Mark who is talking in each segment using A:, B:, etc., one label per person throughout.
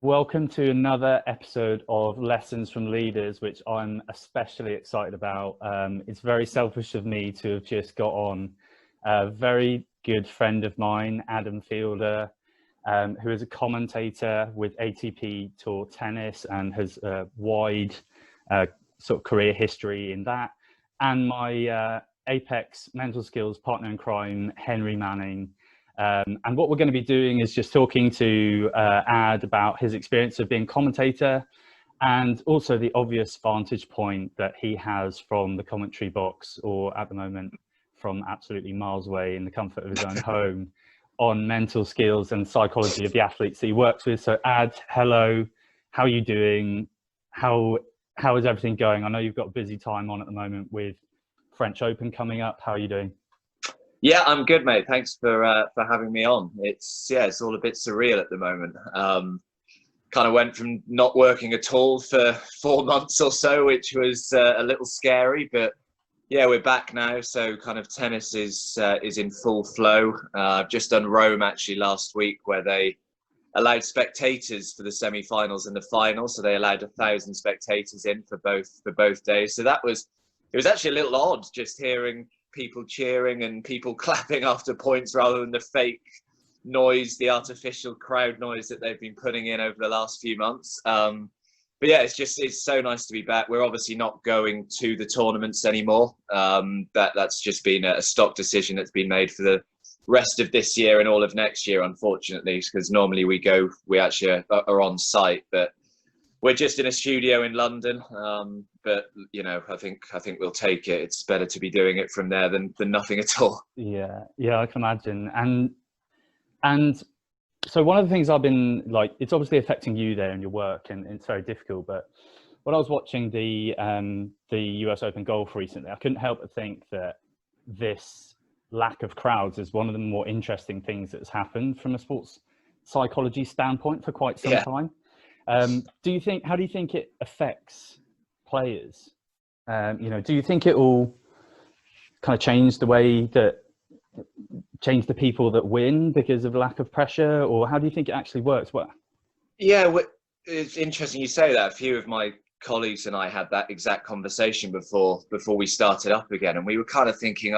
A: Welcome to another episode of Lessons from Leaders, which I'm especially excited about. It's very selfish of me to have just got on a very good friend of mine, Adam Fielder, who is a commentator with ATP Tour tennis and has a wide sort of career history in that. And my Apex mental skills partner in crime, Henry Manning. And what we're going to be doing is just talking to Ad about his experience of being commentator and also the obvious vantage point that he has from the commentary box, or at the moment from absolutely miles away in the comfort of his own home, on mental skills and psychology of the athletes that he works with. So Ad, hello, how are you doing? How is everything going? I know you've got a busy time on at the moment with French Open coming up. How are you doing?
B: Yeah, I'm good, mate. Thanks for having me on. It's all a bit surreal at the moment. Kind of went from not working at all for 4 months or so, which was a little scary. But yeah, we're back now. So kind of tennis is in full flow. I've just done Rome actually last week, where they allowed spectators for the semi-finals and the final. So they allowed 1,000 spectators in for both days. So it was actually a little odd just hearing people cheering and people clapping after points rather than the fake noise, the artificial crowd noise that they've been putting in over the last few months. But yeah, it's so nice to be back. We're obviously not going to the tournaments anymore. That's just been a stock decision that's been made for the rest of this year and all of next year, unfortunately, because normally we actually are on site, but we're just in a studio in London, but I think we'll take it. It's better to be doing it from there than nothing at all.
A: Yeah, I can imagine. And so one of the things I've been like, it's obviously affecting you there in your work, and it's very difficult. But when I was watching the US Open golf recently, I couldn't help but think that this lack of crowds is one of the more interesting things that's happened from a sports psychology standpoint for quite some time. How do you think it affects players? Do you think it will kind of change the people that win because of lack of pressure, or how do you think it actually works? Well,
B: yeah, it's interesting you say that. A few of my colleagues and I had that exact conversation before we started up again, and we were kind of thinking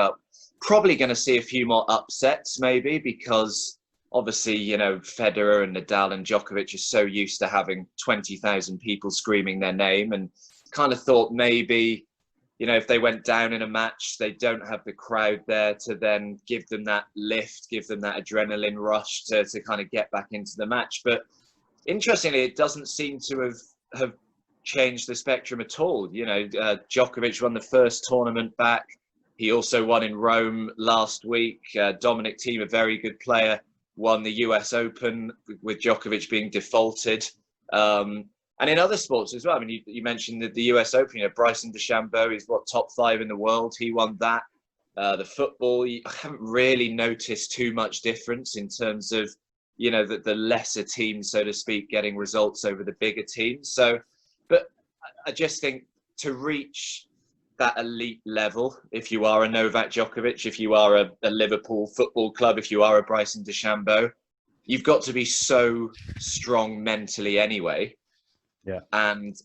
B: probably going to see a few more upsets maybe, because obviously, Federer and Nadal and Djokovic are so used to having 20,000 people screaming their name, and kind of thought maybe, if they went down in a match, they don't have the crowd there to then give them that lift, give them that adrenaline rush to kind of get back into the match. But interestingly, it doesn't seem to have changed the spectrum at all. Djokovic won the first tournament back. He also won in Rome last week. Dominic Thiem, a very good player, won the US Open with Djokovic being defaulted. And in other sports as well. I mean, you mentioned the US Open, Bryson DeChambeau is top 5 in the world. He won that. The football, I haven't really noticed too much difference in terms of, the lesser teams, so to speak, getting results over the bigger teams. So, but I just think to reach that elite level, if you are a Novak Djokovic, if you are a Liverpool Football Club, if you are a Bryson DeChambeau, you've got to be so strong mentally anyway.
A: Yeah.
B: And,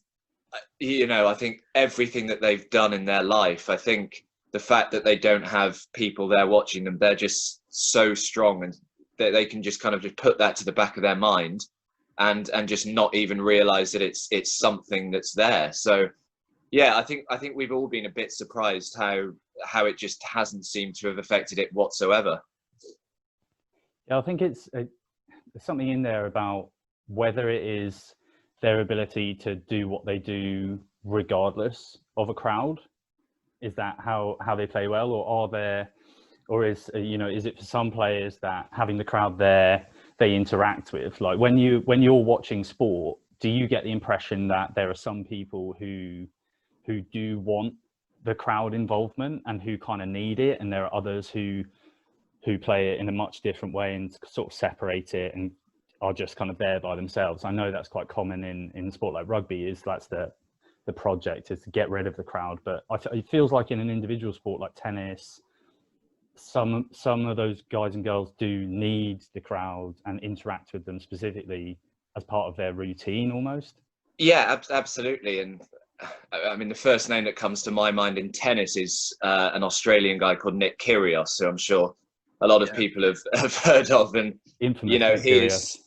B: I think everything that they've done in their life, I think the fact that they don't have people there watching them, they're just so strong, and they can just kind of just put that to the back of their mind and just not even realize that it's something that's there. So, yeah, I think we've all been a bit surprised how it just hasn't seemed to have affected it whatsoever.
A: Yeah, I think there's something in there about whether it is their ability to do what they do regardless of a crowd. Is that how they play well, or is it for some players that having the crowd there they interact with? Like when you're watching sport, do you get the impression that there are some people who do want the crowd involvement and who kind of need it, and there are others who play it in a much different way and sort of separate it and are just kind of there by themselves? I know that's quite common in sport like rugby, that's the project is to get rid of the crowd, but it feels like in an individual sport like tennis, some of those guys and girls do need the crowd and interact with them specifically as part of their routine almost?
B: Yeah, absolutely. And I mean, the first name that comes to my mind in tennis is an Australian guy called Nick Kyrgios, who I'm sure a lot of people have heard of. And,
A: Infamous Nick Kyrgios.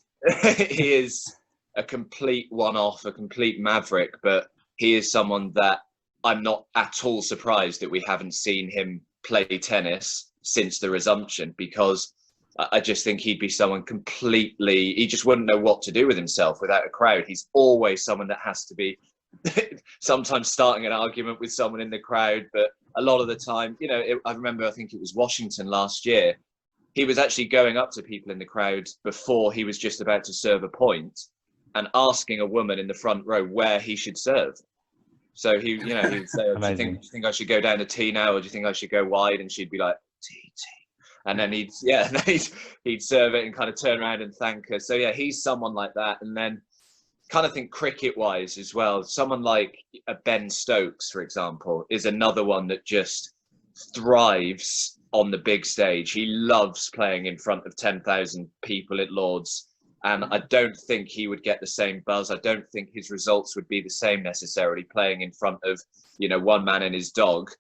B: he is a complete one-off, a complete maverick, but he is someone that I'm not at all surprised that we haven't seen him play tennis since the resumption, because I just think he'd be someone completely, he just wouldn't know what to do with himself without a crowd. He's always someone that has to be sometimes starting an argument with someone in the crowd, but a lot of the time, I remember, I think it was Washington last year, he was actually going up to people in the crowd before he was just about to serve a point and asking a woman in the front row where he should serve. So he would say, do you think I should go down the tee now, or do you think I should go wide? And she'd be like, tee. And then he'd serve it and kind of turn around and thank her. So yeah, he's someone like that. And then kind of think cricket-wise as well, someone like a Ben Stokes, for example, is another one that just thrives on the big stage. He loves playing in front of 10,000 people at Lord's. And I don't think he would get the same buzz. I don't think his results would be the same necessarily playing in front of, one man and his dog.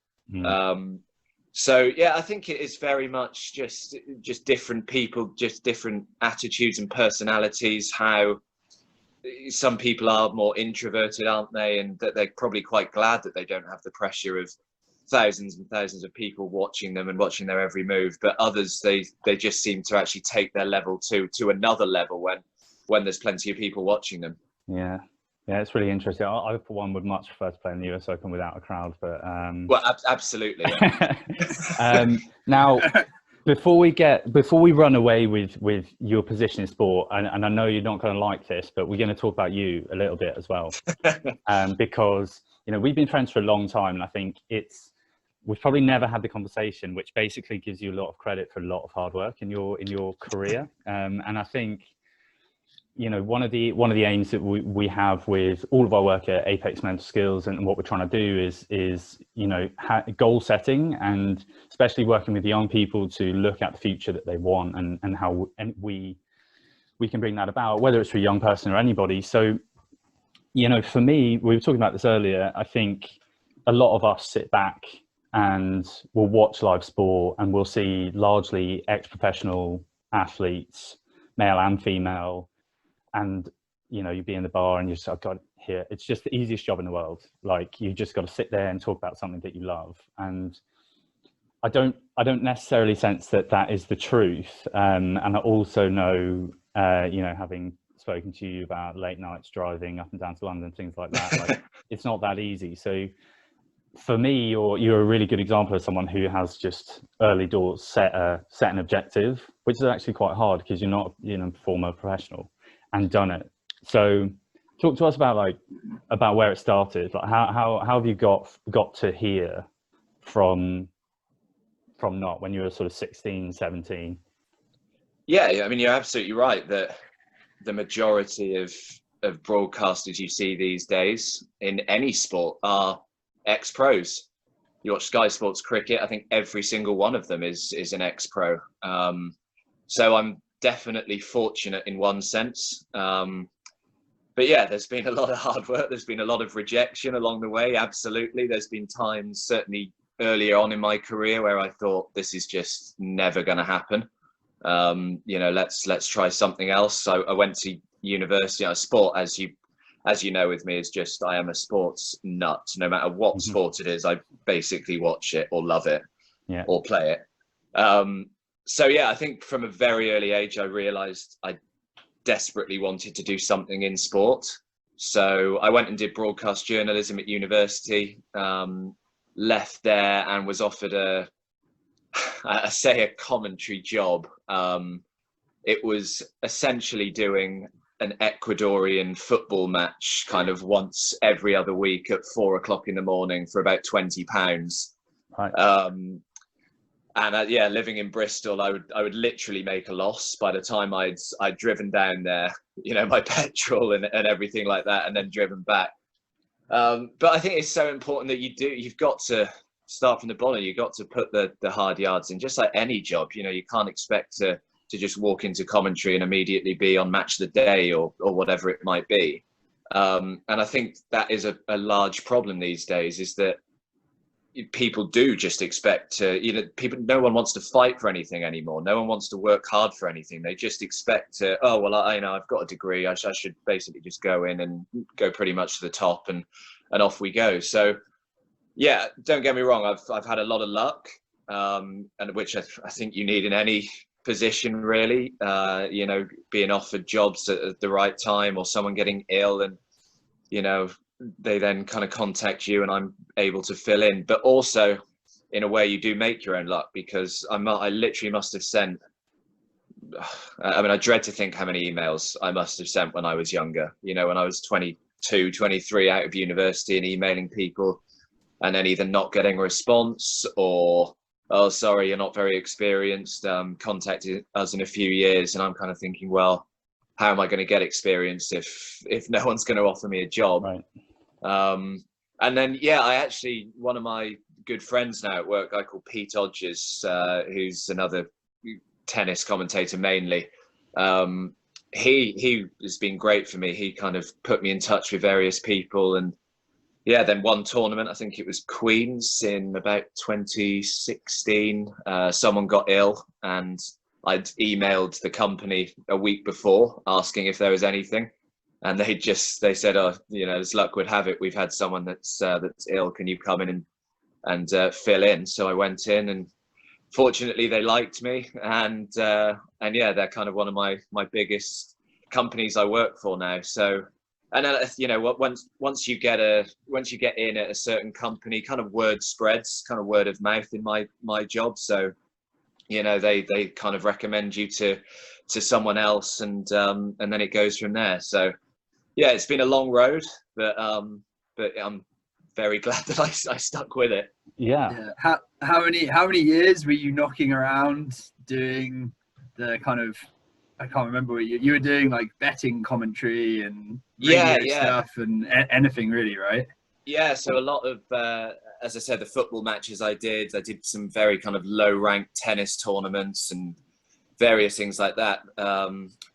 B: So yeah, I think it is very much just different people, just different attitudes and personalities. How some people are more introverted, aren't they? And that they're probably quite glad that they don't have the pressure of thousands and thousands of people watching them and watching their every move. But others, they just seem to actually take their level to another level when there's plenty of people watching them.
A: Yeah, it's really interesting. I for one would much prefer to play in the US Open without a crowd, but
B: well, absolutely. Yeah.
A: Now, before we run away with your position in sport, and I know you're not going to like this, but we're going to talk about you a little bit as well, because we've been friends for a long time, and I think we've probably never had the conversation, which basically gives you a lot of credit for a lot of hard work in your career, and I think one of the aims that we have with all of our work at Apex Mental Skills and what we're trying to do is goal setting, and especially working with young people to look at the future that they want and how we can bring that about, whether it's for a young person or anybody. So for me, we were talking about this earlier, I think a lot of us sit back and we'll watch live sport and we'll see largely ex-professional athletes, male and female, and you'd be in the bar and you just, I've got here, it's just the easiest job in the world. Like, you just got to sit there and talk about something that you love. And I don't necessarily sense that is the truth. And I also know, having spoken to you about late nights driving up and down to London, things like that, like, it's not that easy. So for me, you're a really good example of someone who has just early doors set an objective, which is actually quite hard because you're not former professional, and done it. So talk to us about where it started. Like, how have you got to here from not when you were sort of 16, 17? Yeah,
B: I mean, you're absolutely right that the majority of broadcasters you see these days in any sport are ex-pros. You watch Sky Sports cricket, I think every single one of them is an ex-pro. So I'm definitely fortunate in one sense. But yeah, there's been a lot of hard work. There's been a lot of rejection along the way. Absolutely. There's been times, certainly earlier on in my career, where I thought this is just never going to happen. Let's try something else. So I went to university. Sport, as you know, with me, is just, I am a sports nut. No matter what sport it is, I basically watch it or love it, or play it. So yeah, I think from a very early age, I realized I desperately wanted to do something in sport. So I went and did broadcast journalism at university, left there and was offered a commentary job. It was essentially doing an Ecuadorian football match kind of once every other week at 4 o'clock in the morning for about £20. Right. And living in Bristol, I would literally make a loss by the time I'd driven down there, my petrol and everything like that, and then driven back. But I think it's so important that you've got to start from the bottom. You've got to put the hard yards in, just like any job. You can't expect to to just walk into commentary and immediately be on Match of the Day or whatever it might be. And I think that is a large problem these days, is that people do just expect to, no one wants to fight for anything anymore. No one wants to work hard for anything. They just expect to, oh, well, I've got a degree. I should basically just go in and go pretty much to the top and off we go. So yeah, don't get me wrong. I've had a lot of luck, and which I think you need in any position really, being offered jobs at the right time, or someone getting ill and, they then kind of contact you and I'm able to fill in. But also in a way you do make your own luck, because I literally must have sent, I dread to think how many emails I must have sent when I was younger, when I was 22, 23 out of university, and emailing people and then either not getting a response or, oh, sorry, you're not very experienced, contacted us in a few years. And I'm kind of thinking, well, how am I going to get experience if no one's going to offer me a job?
A: Right.
B: And then, one of my good friends now at work, a guy called Pete Hodges, who's another tennis commentator mainly. He has been great for me. He kind of put me in touch with various people, and then one tournament, I think it was Queen's in about 2016, someone got ill, and I'd emailed the company a week before asking if there was anything. And they said, oh, as luck would have it, we've had someone that's ill. Can you come in and fill in? So I went in, and fortunately they liked me. And they're kind of one of my biggest companies I work for now. So, and then, once you get in at a certain company, kind of word spreads, kind of word of mouth in my job. So, they kind of recommend you to someone else, and then it goes from there. So, yeah, it's been a long road, but I'm very glad that I stuck with it.
A: Yeah.
C: How many years were you knocking around doing the kind of, I can't remember what you were doing, like betting commentary and radio stuff and anything really, right?
B: Yeah, so a lot of, as I said, the football matches I did some very kind of low ranked tennis tournaments and various things like that.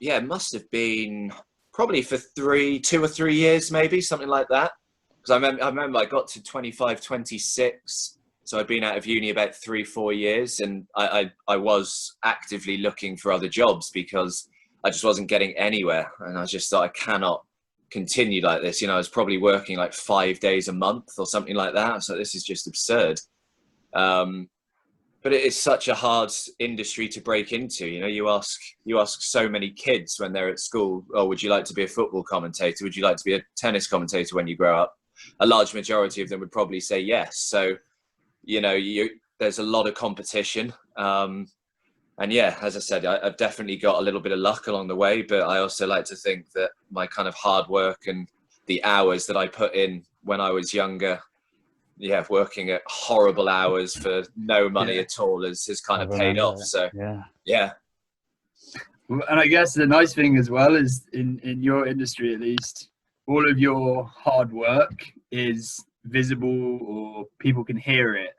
B: It must have been probably for 2 or 3 years, maybe something like that. Because I remember I got to 25, 26. So I'd been out of uni about 3-4 years, and I was actively looking for other jobs because I just wasn't getting anywhere. And I just thought, I cannot continue like this. I was probably working like 5 days a month or something like that. So this is just absurd. But it is such a hard industry to break into. You ask so many kids when they're at school, oh, would you like to be a football commentator? Would you like to be a tennis commentator when you grow up? A large majority of them would probably say yes. So, there's a lot of competition. And as I said, I've definitely got a little bit of luck along the way, but I also like to think that my kind of hard work and the hours that I put in when I was younger, working at horrible hours for no money at all has kind of paid off. So yeah.
C: And I guess the nice thing as well is in your industry, at least, all of your hard work is visible, or people can hear it,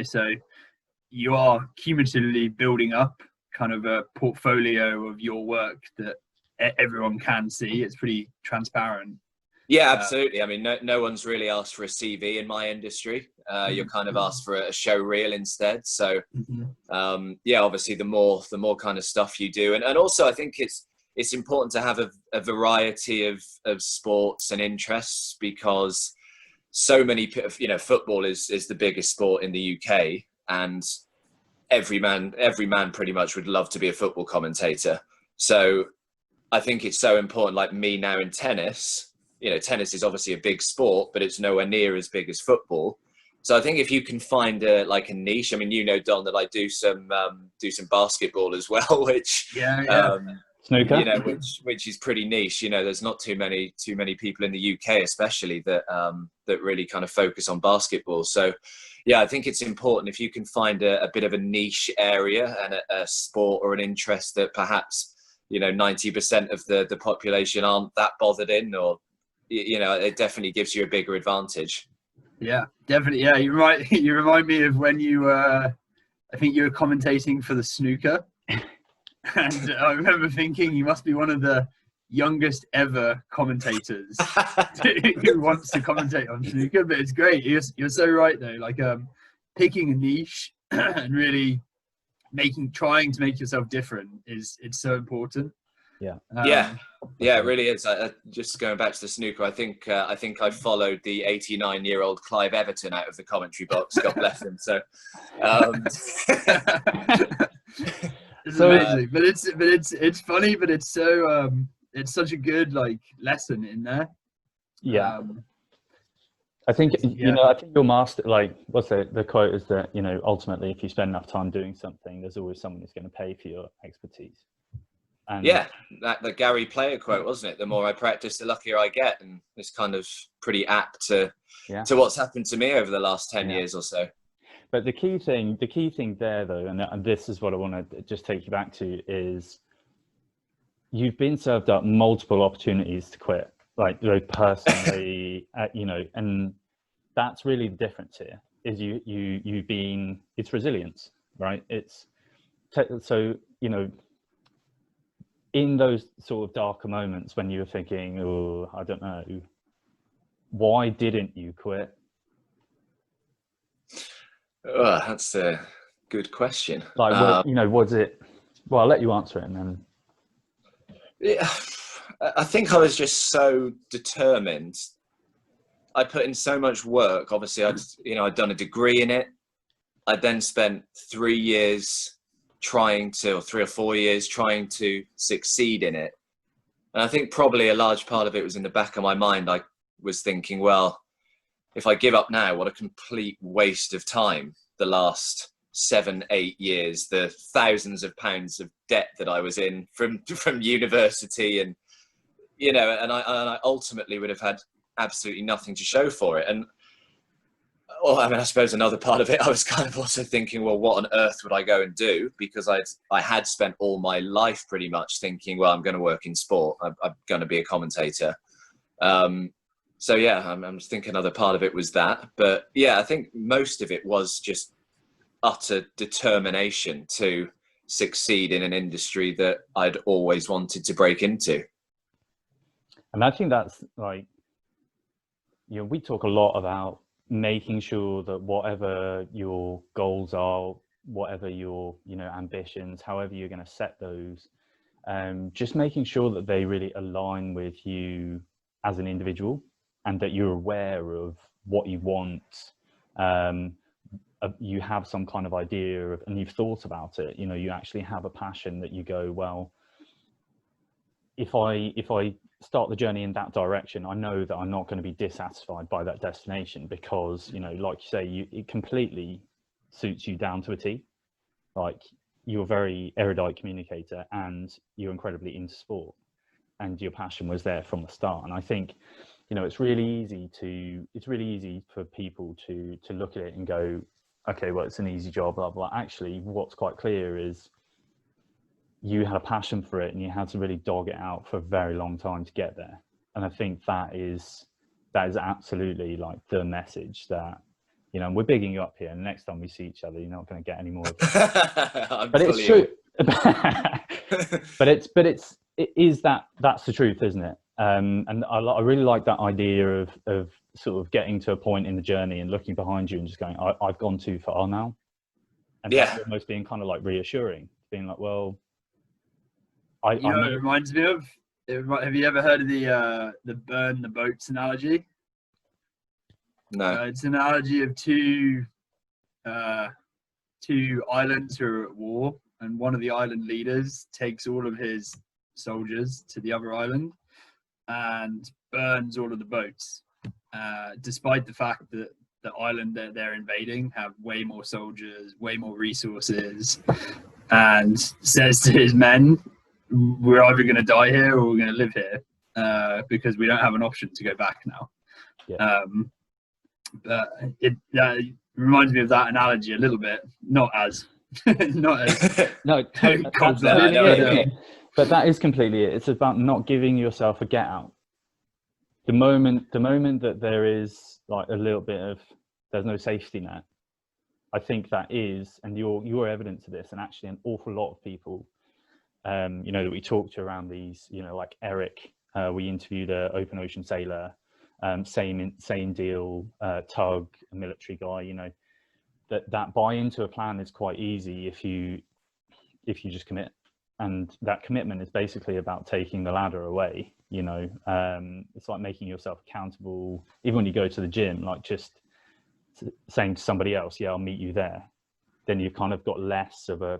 C: so you are cumulatively building up kind of a portfolio of your work that everyone can see. It's pretty transparent.
B: Yeah, absolutely. I mean, no one's really asked for a CV in my industry. You're kind of asked for a show reel instead. So, obviously, the more kind of stuff you do, and also I think it's important to have a variety of sports and interests, because so many, football is the biggest sport in the UK, and every man pretty much would love to be a football commentator. So I think it's so important, like me now in tennis. Tennis is obviously a big sport, but it's nowhere near as big as football. So I think if you can find a niche, I mean, Don, that I do some basketball as well, which
A: snooker,
B: which is pretty niche. There's not too many people in the UK, especially that really kind of focus on basketball. So yeah, I think it's important if you can find a bit of a niche area and a sport or an interest that perhaps 90% of the population aren't that bothered in, or it definitely gives you a bigger advantage.
C: Yeah, definitely. Yeah, you remind me of when you I think you were commentating for the snooker. And I remember thinking he must be one of the youngest ever commentators who wants to commentate on snooker. But it's great. You're so right though. Like picking a niche and really trying to make yourself different it's so important.
A: Yeah.
B: Yeah, it really is. Just going back to the snooker, I think I followed the 89-year-old Clive Everton out of the commentary box. God bless him. So,
C: it's amazing, but it's funny, but it's so it's such a good like lesson in there.
A: Yeah. I think I think your master, like, what's the quote is that, ultimately if you spend enough time doing something, there's always someone who's going to pay for your expertise. And
B: that the Gary Player quote, wasn't it? The more I practice, the luckier I get, and it's kind of pretty apt to what's happened to me over the last 10 years or so.
A: But the key thing there, though, and this is what I want to just take you back to, is you've been served up multiple opportunities to quit, like personally, and that's really the difference here. Is it's resilience, right? In those sort of darker moments when you were thinking, oh, I don't know, why didn't you quit?
B: Oh, that's a good question.
A: Like, was it? Well, I'll let you answer it, and then.
B: Yeah, I think I was just so determined. I put in so much work. Obviously, I'd done a degree in it. I then spent 3 years or 3 or 4 years trying to succeed in it. And I think probably a large part of it was in the back of my mind. I was thinking, well, if I give up now, what a complete waste of time. The last 7-8 years, the thousands of pounds of debt that I was in from university, and and I ultimately would have had absolutely nothing to show for it. And I suppose another part of it, I was kind of also thinking, well, what on earth would I go and do? Because I had spent all my life pretty much thinking, well, I'm going to work in sport. I'm going to be a commentator. So yeah, I'm thinking another part of it was that. But yeah, I think most of it was just utter determination to succeed in an industry that I'd always wanted to break into.
A: And I think that's like, we talk a lot about making sure that whatever your goals are, whatever your, ambitions, however you're going to set those, just making sure that they really align with you as an individual, and that you're aware of what you want. You have some kind of idea of, and you've thought about it, you actually have a passion that you go, well, if I start the journey in that direction, I know that I'm not going to be dissatisfied by that destination, because, like you say, it completely suits you down to a T. Like, you're a very erudite communicator and you're incredibly into sport, and your passion was there from the start. And I think, it's really easy for people to look at it and go, okay, well, it's an easy job, blah, blah. Actually, what's quite clear is you had a passion for it, and you had to really dog it out for a very long time to get there. And I think that is absolutely like the message that, and we're bigging you up here, and next time we see each other, you're not going to get any more of it. But it's true. That's the truth, isn't it? And I really like that idea of sort of getting to a point in the journey and looking behind you and just going, I've gone too far now. And that's almost being kind of like reassuring, being like, well,
C: it reminds me of, have you ever heard of the burn the boats analogy?
B: No.
C: It's an analogy of two islands who are at war, and one of the island leaders takes all of his soldiers to the other island and burns all of the boats, despite the fact that the island that they're invading have way more soldiers, way more resources, and says to his men, we're either going to die here or we're going to live here, because we don't have an option to go back now. But it reminds me of that analogy a little bit, not as
A: no, totally. But that is completely it. It's about not giving yourself a get out. The moment that there is like a little bit of, there's no safety net, I think that is, and you're evidence of this, and actually an awful lot of people that we talked to around these, like Eric, we interviewed a open ocean sailor, same deal, Tug, a military guy, that buy into a plan is quite easy if you just commit. And that commitment is basically about taking the ladder away, it's like making yourself accountable. Even when you go to the gym, like just saying to somebody else, yeah, I'll meet you there. Then you've kind of got less of a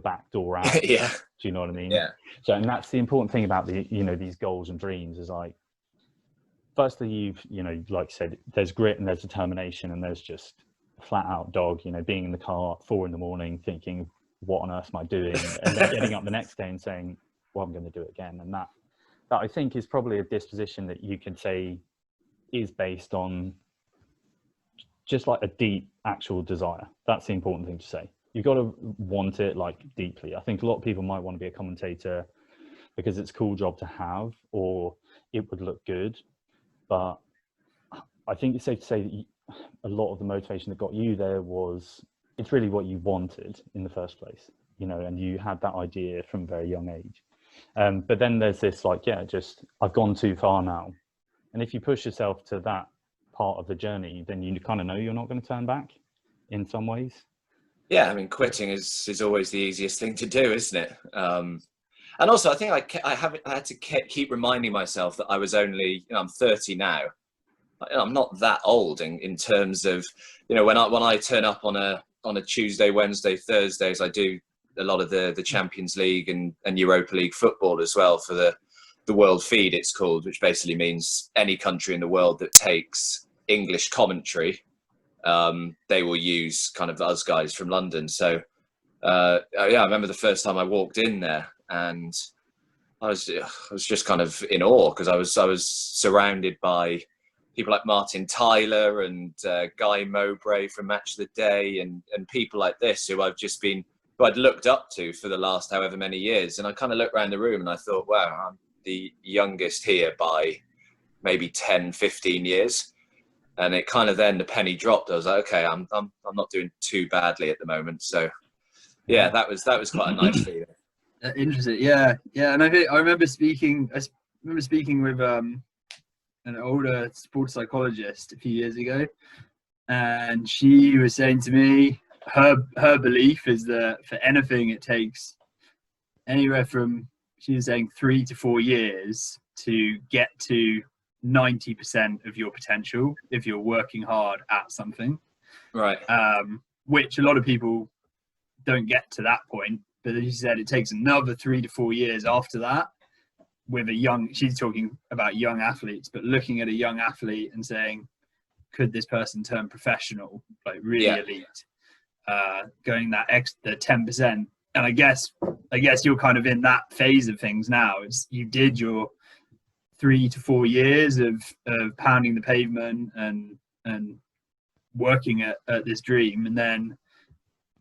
A: back door out.
B: Yeah.
A: Do you know what I mean?
B: Yeah.
A: So, and that's the important thing about these goals and dreams is like, firstly, like you said, there's grit and there's determination, and there's just a flat out dog, being in the car at 4 a.m, thinking, what on earth am I doing? And then getting up the next day and saying, well, I'm going to do it again. And that I think is probably a disposition that you can say is based on just like a deep actual desire. That's the important thing to say. You've got to want it like deeply. I think a lot of people might want to be a commentator because it's a cool job to have, or it would look good. But I think it's safe to say that a lot of the motivation that got you there was, it's really what you wanted in the first place, and you had that idea from a very young age. But then there's this like, I've gone too far now. And if you push yourself to that part of the journey, then you kind of know you're not going to turn back in some ways.
B: Yeah, I mean, quitting is always the easiest thing to do, isn't it? And also, I think I had to keep reminding myself that I was only, I'm 30 now. I'm not that old in terms of, when I turn up on a Tuesday, Wednesday, Thursdays, I do a lot of the Champions League and Europa League football as well for the World Feed, it's called, which basically means any country in the world that takes English commentary, they will use kind of us guys from London. So I remember the first time I walked in there, and I was just kind of in awe because I was surrounded by people like Martin Tyler and Guy Mowbray from Match of the Day, and people like this who I'd looked up to for the last however many years. And I kind of looked around the room and I thought, wow, I'm the youngest here by maybe 10, 15 years. And it kind of then the penny dropped. I was like, okay, I'm not doing too badly at the moment. So yeah, that was quite a nice feeling.
C: Interesting. Yeah. And I remember speaking with an older sports psychologist a few years ago, and she was saying to me, her belief is that for anything it takes anywhere from, she was saying, 3 to 4 years to get to 90% of your potential if you're working hard at something.
B: Right.
C: Which a lot of people don't get to that point. But as you said, it takes another 3 to 4 years after that with she's talking about young athletes, but looking at a young athlete and saying, could this person turn professional, like really elite, going that extra 10%. And I guess you're kind of in that phase of things now. It's, you did your 3 to 4 years of pounding the pavement and working at this dream, and then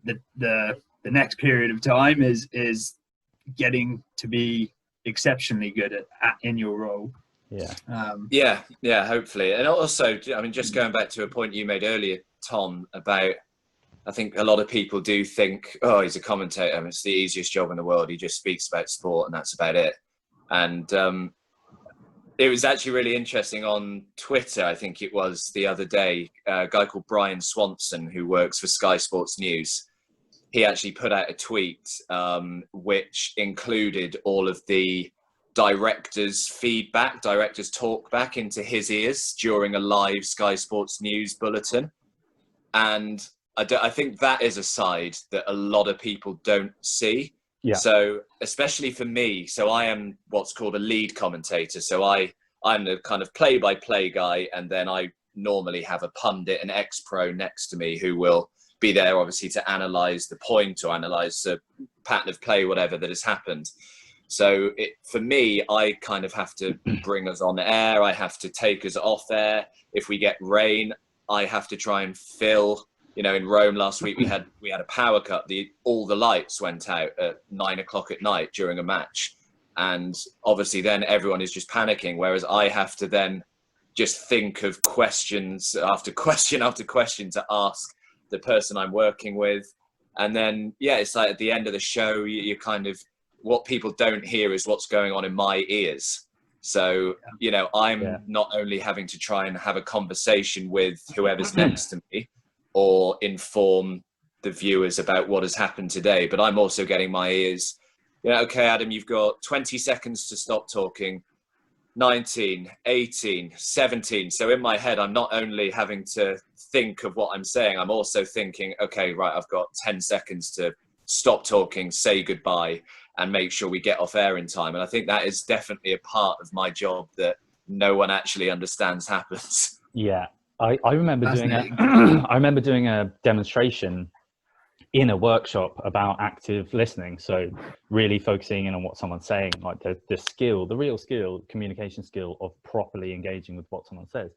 C: the next period of time is getting to be exceptionally good in your role.
B: Yeah, hopefully. And also, I mean, just going back to a point you made earlier, Tom, about, I think a lot of people do think, oh, he's a commentator, I mean, it's the easiest job in the world, he just speaks about sport and that's about it. And it was actually really interesting on Twitter, I think it was the other day, a guy called Brian Swanson, who works for Sky Sports News. He actually put out a tweet which included all of the directors' feedback, directors' talk back into his ears during a live Sky Sports News bulletin. And I think that is a side that a lot of people don't see. Yeah. So especially for me, so I am what's called a lead commentator. So I'm the kind of play-by-play guy, and then I normally have a pundit, an ex-pro next to me who will be there obviously to analyze the point or analyze the pattern of play, whatever that has happened. So for me, I kind of have to bring us on air. I have to take us off air. If we get rain, I have to try and fill. You know, in Rome last week, we had a power cut. All the lights went out at 9 o'clock at night during a match. And obviously then everyone is just panicking. Whereas I have to then just think of questions after question after question to ask the person I'm working with. And then, yeah, it's like at the end of the show, you kind of what people don't hear is what's going on in my ears. So, you know, I'm not only having to try and have a conversation with whoever's next to me or inform the viewers about what has happened today, but I'm also getting my ears, you know, okay, Adam, you've got 20 seconds to stop talking. 19, 18, 17. So in my head, I'm not only having to think of what I'm saying, I'm also thinking, okay, right, I've got 10 seconds to stop talking, say goodbye, and make sure we get off air in time. And I think that is definitely a part of my job that no one actually understands happens.
A: Yeah, I remember doing I remember doing a demonstration in a workshop about active listening. So really focusing in on what someone's saying, like the skill, the real skill, communication skill of properly engaging with what someone says.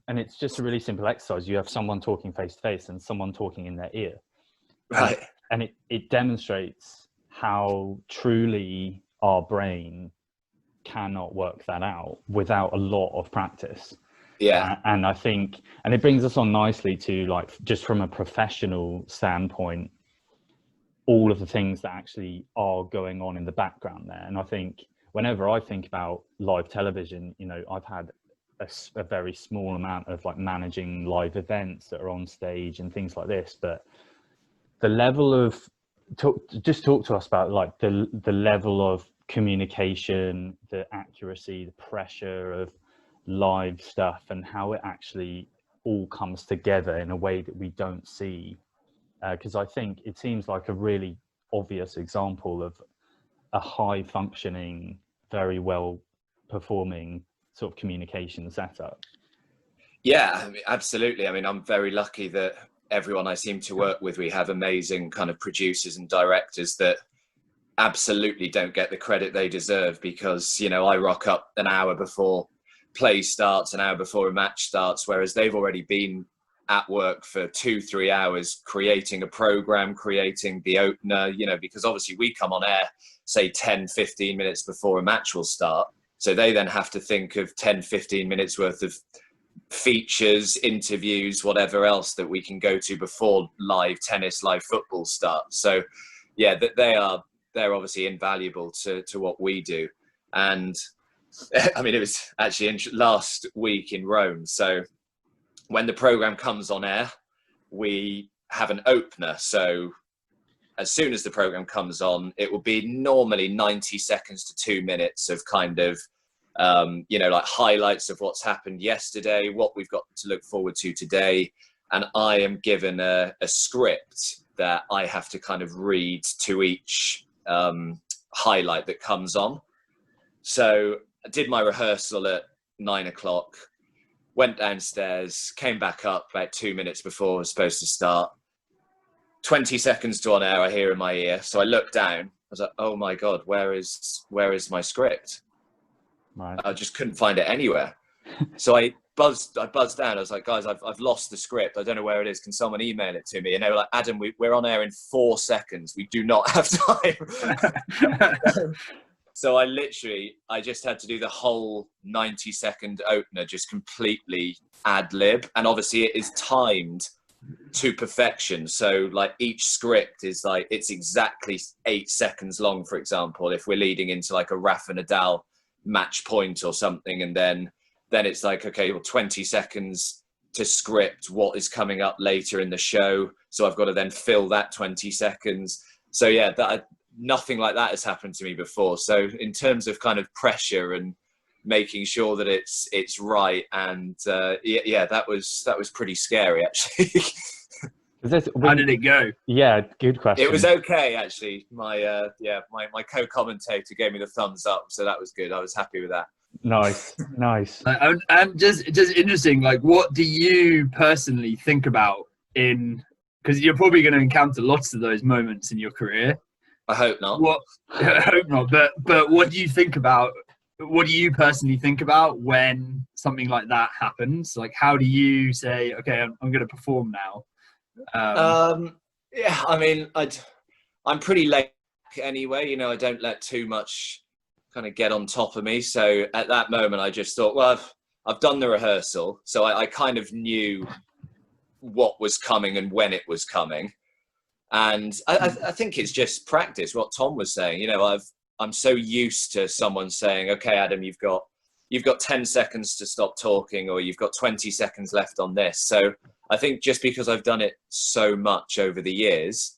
A: And it's just a really simple exercise. You have someone talking face to face and someone talking in their ear.
B: Right.
A: And it demonstrates how truly our brain cannot work that out without a lot of practice.
B: Yeah.
A: And I think, and it brings us on nicely to, like, just from a professional standpoint, all of the things that actually are going on in the background there. And I think whenever I think about live television, you know, I've had a very small amount of like managing live events that are on stage and things like this, but the level of talk to us about like the level of communication, the accuracy, the pressure of live stuff, and how it actually all comes together in a way that we don't see, because I think it seems like a really obvious example of a high functioning, very well performing sort of communication setup.
B: Yeah, I mean, absolutely. I mean, I'm very lucky that everyone I seem to work with, we have amazing kind of producers and directors that absolutely don't get the credit they deserve, because, you know, I rock up an hour before play starts, an hour before a match starts, whereas they've already been at work for 2-3 hours creating a program, creating the opener, you know, because obviously we come on air, say 10-15 minutes before a match will start. So they then have to think of 10-15 minutes worth of features, interviews, whatever else that we can go to before live tennis, live football starts. So yeah, that they're obviously invaluable to what we do. And I mean, it was actually last week in Rome. So when the program comes on air, we have an opener. So as soon as the program comes on, it will be normally 90 seconds to 2 minutes of kind of, you know, like highlights of what's happened yesterday, what we've got to look forward to today. And I am given a script that I have to kind of read to each highlight that comes on. So I did my rehearsal at 9 o'clock, went downstairs, came back up about 2 minutes before I was supposed to start. 20 seconds to on air, I hear in my ear. So I looked down. I was like, oh my God, where is my script?
A: Right.
B: I just couldn't find it anywhere. So I buzzed down. I was like, guys, I've lost the script. I don't know where it is. Can someone email it to me? And they were like, Adam, we're on air in 4 seconds. We do not have time. So I just had to do the whole 90-second opener, just completely ad-lib. And obviously it is timed to perfection. So like each script is like, it's exactly 8 seconds long, for example, if we're leading into like a Rafa Nadal match point or something. And then it's like, okay, well, 20 seconds to script what is coming up later in the show. So I've got to then fill that 20 seconds. So yeah, nothing like that has happened to me before. So in terms of kind of pressure and making sure that it's right, and yeah, that was pretty scary actually.
C: How did it go?
A: Yeah, good question.
B: It was okay actually. My co-commentator gave me the thumbs up, so that was good. I was happy with that.
A: Nice.
C: And just interesting, like, what do you personally think about because you're probably going to encounter lots of those moments in your career.
B: I hope not.
C: I hope not. But what do you think about? What do you personally think about when something like that happens? Like, how do you say, okay, I'm going to perform now?
B: Yeah, I mean, I'm pretty late anyway. You know, I don't let too much kind of get on top of me. So at that moment, I just thought, well, I've done the rehearsal, so I kind of knew what was coming and when it was coming. And I think it's just practice, what Tom was saying. You know, I'm so used to someone saying, okay, Adam, you've got 10 seconds to stop talking, or you've got 20 seconds left on this. So I think just because I've done it so much over the years,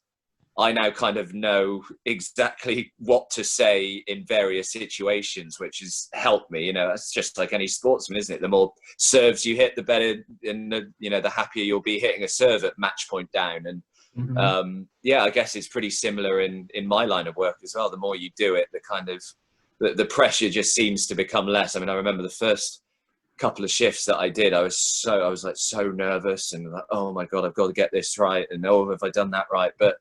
B: I now kind of know exactly what to say in various situations, which has helped me. You know, it's just like any sportsman, isn't it? The more serves you hit, the better, and the happier you'll be hitting a serve at match point down. And I guess it's pretty similar in my line of work as well. The more you do it, the kind of the pressure just seems to become less. I mean, I remember the first couple of shifts that I did, I was so nervous and like, oh my God, I've got to get this right. And oh, have I done that right? But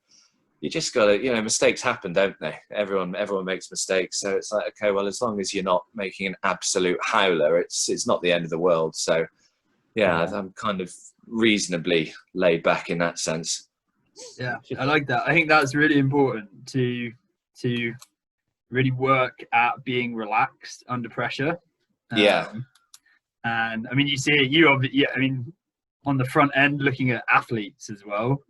B: you just got to, mistakes happen, don't they? Everyone makes mistakes. So it's like, okay, well, as long as you're not making an absolute howler, it's not the end of the world. So yeah, I'm kind of reasonably laid back in that sense.
C: Yeah, I like that. I think that's really important to really work at being relaxed under pressure. And I mean, you see it, I mean, on the front end, looking at athletes as well,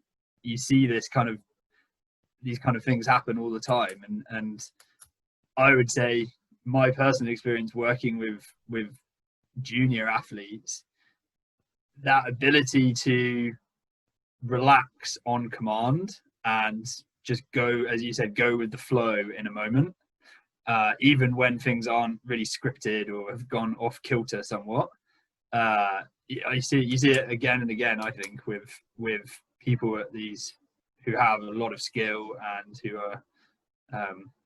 C: you see these kind of things happen all the time. And I would say my personal experience working with junior athletes, that ability to relax on command and just go, as you said, go with the flow in a moment, even when things aren't really scripted or have gone off kilter somewhat. You see it again and again, I think, with people at these who have a lot of skill and who are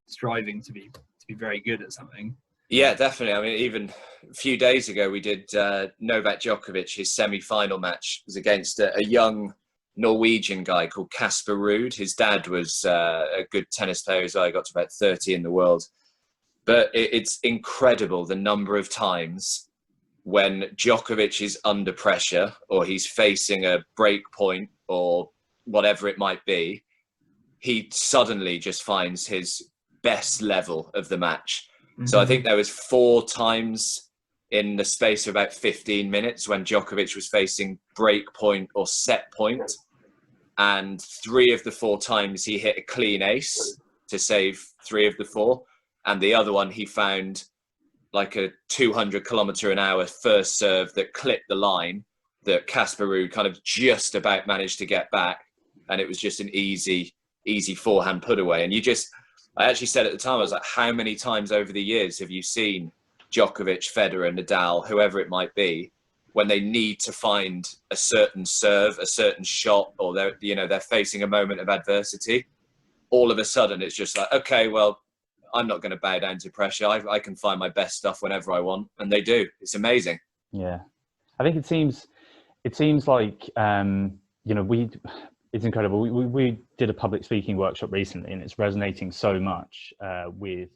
C: striving to be very good at something.
B: Yeah, definitely. I mean, even a few days ago, we did Novak Djokovic. His semi-final match was against a young Norwegian guy called Casper Ruud. His dad was a good tennis player as well. He got to about 30 in the world. But it's incredible the number of times when Djokovic is under pressure or he's facing a break point or whatever it might be, he suddenly just finds his best level of the match. So I think there was 4 times in the space of about 15 minutes when Djokovic was facing break point or set point. And 3 of the 4 times he hit a clean ace to save 3 of the 4. And the other one, he found like a 200-kilometer-an-hour first serve that clipped the line that Casper Ruud kind of just about managed to get back. And it was just an easy forehand put away. And I actually said at the time, I was like, how many times over the years have you seen Djokovic, Federer, Nadal, whoever it might be, when they need to find a certain serve, a certain shot, or they're facing a moment of adversity, all of a sudden it's just like, okay, well, I'm not going to bow down to pressure. I can find my best stuff whenever I want, and they do. It's amazing.
A: Yeah, I think it seems like it's incredible. We did a public speaking workshop recently, and it's resonating so much with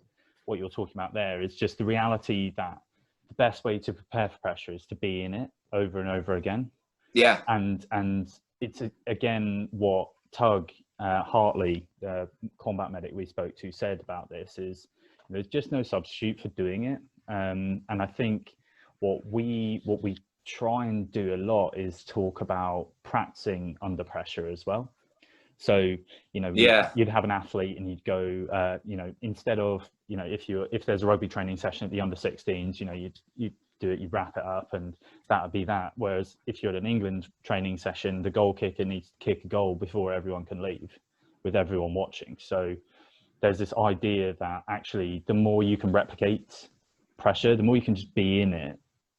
A: what you're talking about there. Is just the reality that the best way to prepare for pressure is to be in it over and over again.
B: Yeah.
A: And it's again what Tug Hartley, the combat medic we spoke to, said about this is there's just no substitute for doing it. And I think what we try and do a lot is talk about practicing under pressure as well. So you'd have an athlete and you'd go instead of if there's a rugby training session at the under 16s, you'd do it, you wrap it up, and that would be that. Whereas if you're at an England training session, the goal kicker needs to kick a goal before everyone can leave, with everyone watching. So there's this idea that actually the more you can replicate pressure, the more you can just be in it.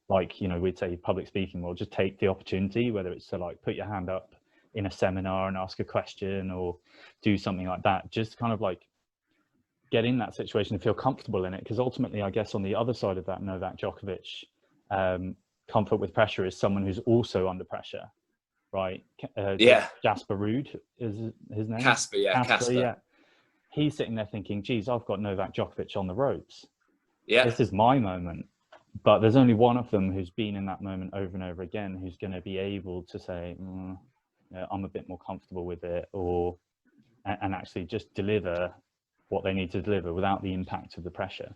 A: Like, we'd say public speaking, or just take the opportunity, whether it's to like put your hand up in a seminar and ask a question or do something like that. Just kind of like get in that situation and feel comfortable in it. Because ultimately, I guess on the other side of that Novak Djokovic comfort with pressure is someone who's also under pressure, right? Jasper Ruud is his name.
B: Casper.
A: Yeah. He's sitting there thinking, geez, I've got Novak Djokovic on the ropes.
B: Yeah.
A: This is my moment. But there's only one of them who's been in that moment over and over again, who's going to be able to say, I'm a bit more comfortable with it, and actually just deliver what they need to deliver without the impact of the pressure.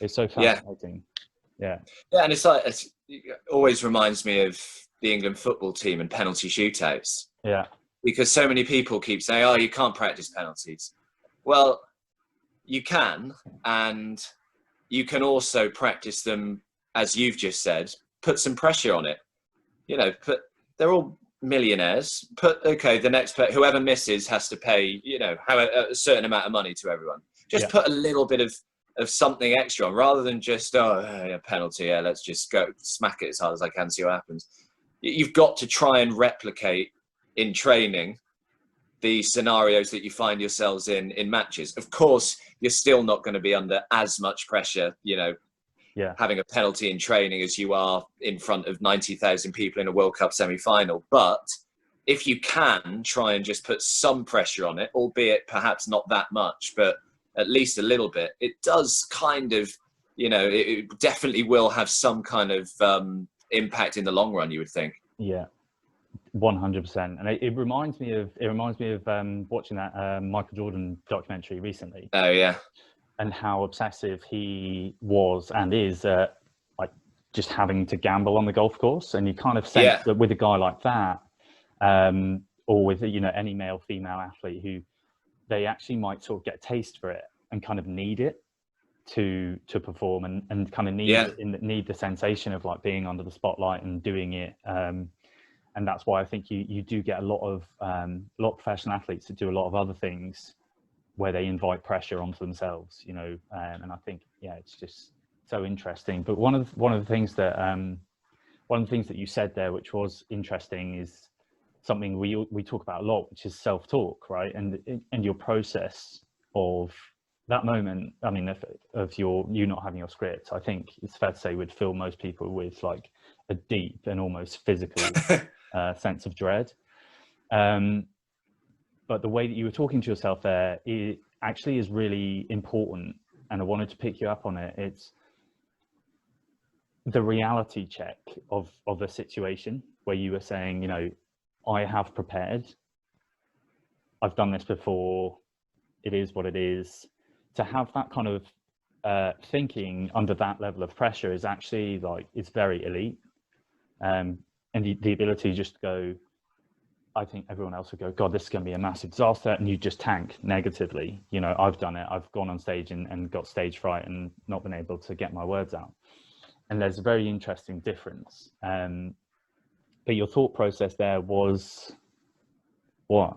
A: It's so fascinating. Yeah.
B: And it's like, it always reminds me of the England football team and penalty shootouts.
A: Yeah.
B: Because so many people keep saying, oh, you can't practice penalties. Well, you can, and you can also practice them, as you've just said, put some pressure on it. You know, they're all millionaires. The next whoever misses has to pay, you know, a certain amount of money to everyone. Just put a little bit of something extra on, rather than just penalty. Yeah, let's just go smack it as hard as I can, see what happens. You've got to try and replicate in training the scenarios that you find yourselves in matches. Of course, you're still not going to be under as much pressure, you know, having a penalty in training as you are in front of 90,000 people in a World Cup semi-final. But if you can try and just put some pressure on it, albeit perhaps not that much, but at least a little bit, it does kind of, you know, it definitely will have some kind of impact in the long run, you would think.
A: Yeah. 100%, and it reminds me of watching that Michael Jordan documentary recently.
B: Oh yeah,
A: and how obsessive he was and is, like just having to gamble on the golf course. And you kind of sense that with a guy like that, or with, you know, any male female athlete, who they actually might sort of get a taste for it and kind of need it to perform, and kind of need the sensation of like being under the spotlight and doing it. And that's why I think you do get a lot of professional athletes that do a lot of other things where they invite pressure onto themselves, you know. And I think, it's just so interesting. But one of the things that you said there, which was interesting, is something we talk about a lot, which is self-talk, right? And your process of that moment. I mean, of you not having your script, I think it's fair to say would fill most people with like a deep and almost physical sense of dread. But the way that you were talking to yourself there, it actually is really important, and I wanted to pick you up on it. It's the reality check of the situation, where you were saying, you know, I have prepared, I've done this before, it is what it is. To have that kind of thinking under that level of pressure is actually like, it's very elite. And the ability just to go, I think everyone else would go, God, this is going to be a massive disaster, and you just tank negatively. You know, I've done it. I've gone on stage and got stage fright and not been able to get my words out. And there's a very interesting difference. But your thought process there was what?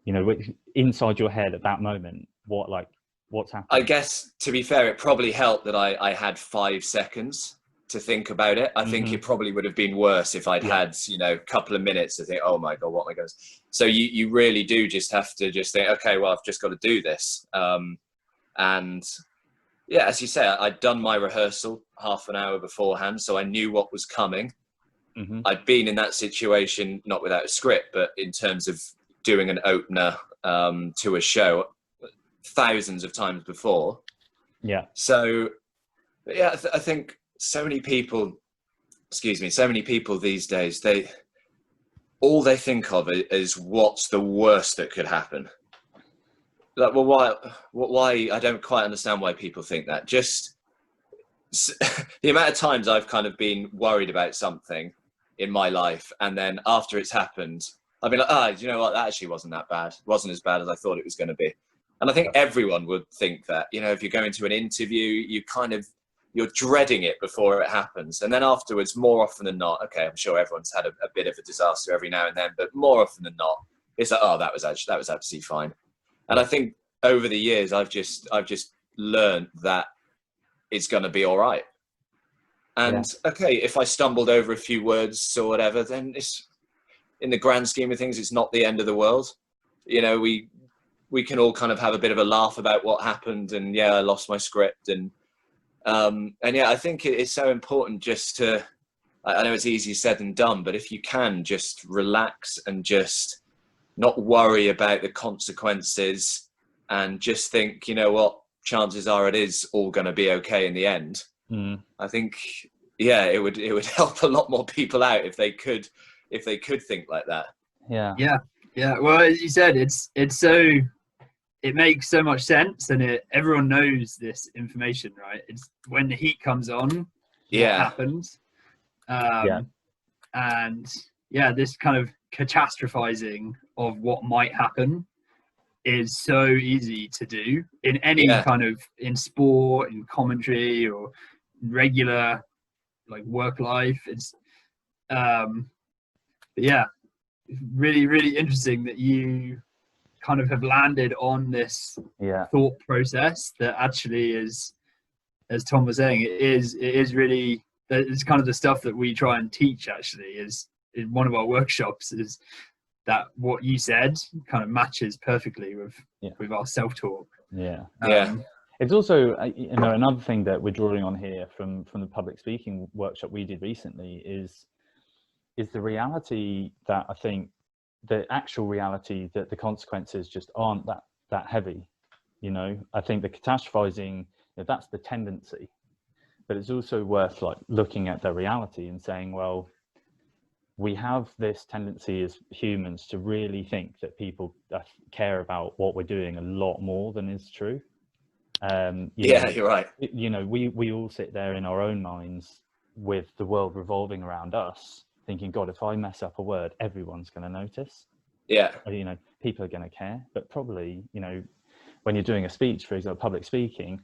A: You know, inside your head at that moment, what's happening?
B: I guess, to be fair, it probably helped that I had 5 seconds to think about it. I think it probably would have been worse if I'd had, you know, a couple of minutes to think, oh my God, what am I going to... So you really do just have to just think, okay, well, I've just got to do this. And yeah, as you say, I'd done my rehearsal half an hour beforehand, so I knew what was coming. I'd been in that situation, not without a script, but in terms of doing an opener to a show thousands of times before. Yeah. So yeah, I think so many people these days, all they think of is what's the worst that could happen. Like, well, why? I don't quite understand why people think that. Just the amount of times I've kind of been worried about something in my life, and then after it's happened, I've been like, you know what? That actually wasn't that bad. It wasn't as bad as I thought it was going to be. And I think everyone would think that. You know, if you go into an interview, you're dreading it before it happens. And then afterwards, more often than not, okay, I'm sure everyone's had a bit of a disaster every now and then, but more often than not, it's like, oh, that was absolutely fine. And I think over the years, I've just learned that it's going to be all right. And okay, if I stumbled over a few words or whatever, then it's, in the grand scheme of things, it's not the end of the world. You know, we can all kind of have a bit of a laugh about what happened, and I lost my script, and I think it's so important just to, I know it's easier said than done, but if you can just relax and just not worry about the consequences, and just think, you know what, chances are it is all going to be okay in the end. I think, it would help a lot more people out if they could think like that.
C: Yeah. Well, as you said, it makes so much sense, and everyone knows this information, right? It's when the heat comes on, what happens. And this kind of catastrophizing of what might happen is so easy to do in any kind of, in sport, in commentary, or regular like work life. It's yeah, really, really interesting that you kind of have landed on this thought process that actually is, as Tom was saying, it is really, it's kind of the stuff that we try and teach actually, is in one of our workshops, is that what you said kind of matches perfectly with our self-talk.
A: It's also another thing that we're drawing on here from the public speaking workshop we did recently is the reality that I think the actual reality that the consequences just aren't that heavy. I think the catastrophizing, that's the tendency, but it's also worth like looking at the reality and saying, well, we have this tendency as humans to really think that people care about what we're doing a lot more than is true.
B: You're right.
A: We all sit there in our own minds with the world revolving around us, thinking, God, if I mess up a word, everyone's going to notice. People are going to care. But probably, when you're doing a speech, for example, public speaking,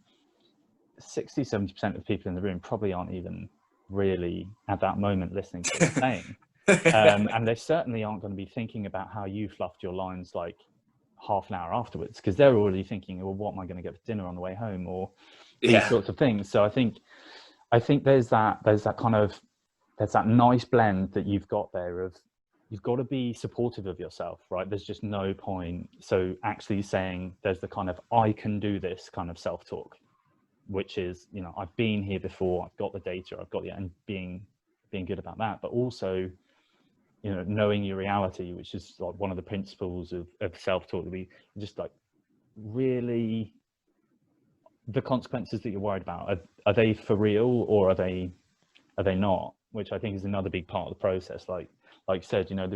A: 60-70% of people in the room probably aren't even really at that moment listening to what you're saying. And they certainly aren't going to be thinking about how you fluffed your lines like half an hour afterwards, because they're already thinking, well, what am I going to get for dinner on the way home, or these sorts of things. So I think there's that nice blend that you've got there of, you've got to be supportive of yourself, right? There's just no point. So actually saying there's the kind of, I can do this kind of self-talk, which is, I've been here before, I've got the data, I've got the, and being good about that, but also, knowing your reality, which is like one of the principles of self-talk, that we just like really, the consequences that you're worried about, are they for real or are they not? Which I think is another big part of the process. Like you said, you're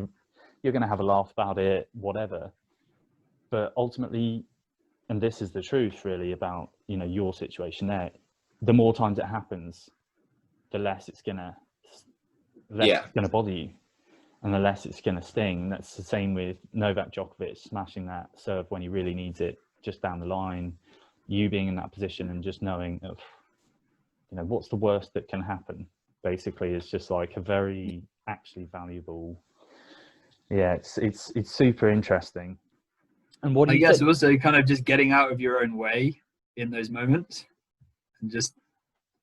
A: going to have a laugh about it, whatever, but ultimately, and this is the truth really about, your situation there, the more times it happens, the less it's going to bother you, and the less it's going to sting. That's the same with Novak Djokovic smashing that serve when he really needs it, just down the line, you being in that position and just knowing, what's the worst that can happen, basically, is just like a very actually valuable, it's super interesting. And what
C: I guess also kind of just getting out of your own way in those moments and just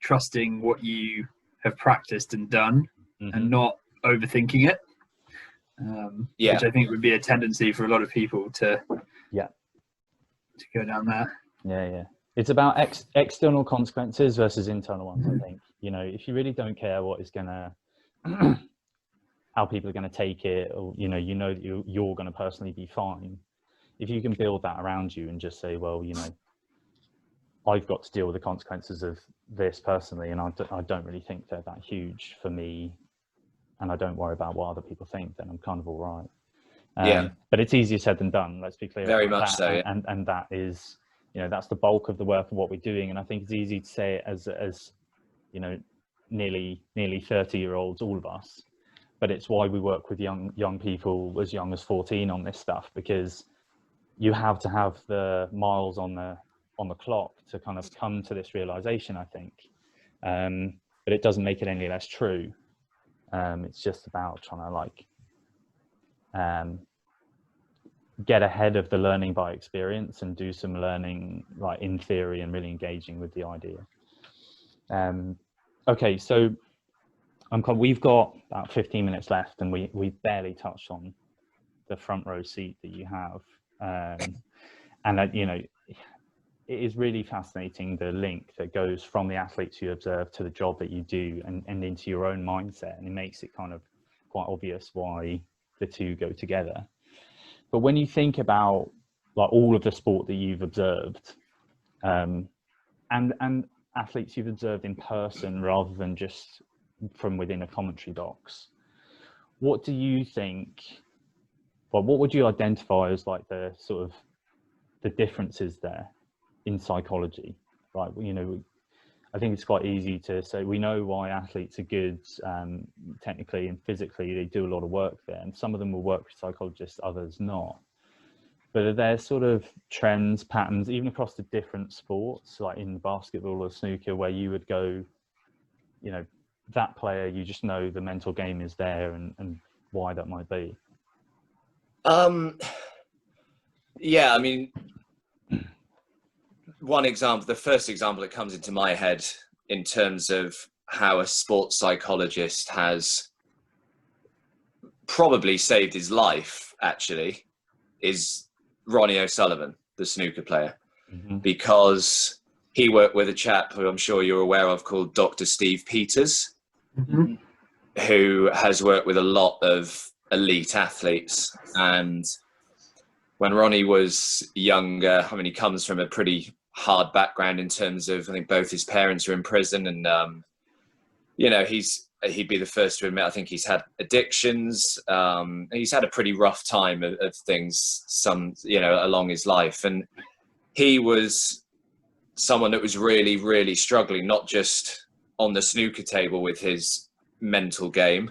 C: trusting what you have practiced and done, and not overthinking it. Which I think would be a tendency for a lot of people to go down there.
A: It's about external consequences versus internal ones. I think, if you really don't care what is gonna how people are going to take it, or that you're going to personally be fine, if you can build that around you and just say, well, I've got to deal with the consequences of this personally, and I don't really think they're that huge for me, and I don't worry about what other people think, then I'm kind of all right. But it's easier said than done, let's be clear.
B: Very much
A: that.
B: so.
A: And that is, that's the bulk of the work of what we're doing. And I think it's easy to say it as nearly 30-year-olds, all of us. But it's why we work with young people as young as 14 on this stuff, because you have to have the miles on the clock to kind of come to this realization, I think. But it doesn't make it any less true. It's just about trying to get ahead of the learning by experience and do some learning like in theory and really engaging with the idea. Okay, so we've got about 15 minutes left, and we barely touched on the front row seat that you have. And it is really fascinating, the link that goes from the athletes you observe to the job that you do, and into your own mindset, and it makes it kind of quite obvious why the two go together. But when you think about like all of the sport that you've observed, and athletes you've observed in person rather than just from within a commentary box, what do you think, well, what would you identify as like the sort of the differences there in psychology? Right, I think it's quite easy to say we know why athletes are good technically and physically. They do a lot of work there, and some of them will work with psychologists, others not. But are there sort of trends, patterns, even across the different sports, like in basketball or snooker, where you would go, you know, that player, you just know the mental game is there, and why that might be?
B: Yeah, I mean, the first example that comes into my head in terms of how a sports psychologist has probably saved his life, actually, is Ronnie O'Sullivan, the snooker player, because he worked with a chap who I'm sure you're aware of called Dr. Steve Peters, who has worked with a lot of elite athletes. And when Ronnie was younger, I mean, he comes from a pretty hard background in terms of, I think both his parents are in prison, and you know, he'd be the first to admit, I think he's had addictions. He's had a pretty rough time of things, along his life. And he was someone that was really, really struggling, not just on the snooker table with his mental game.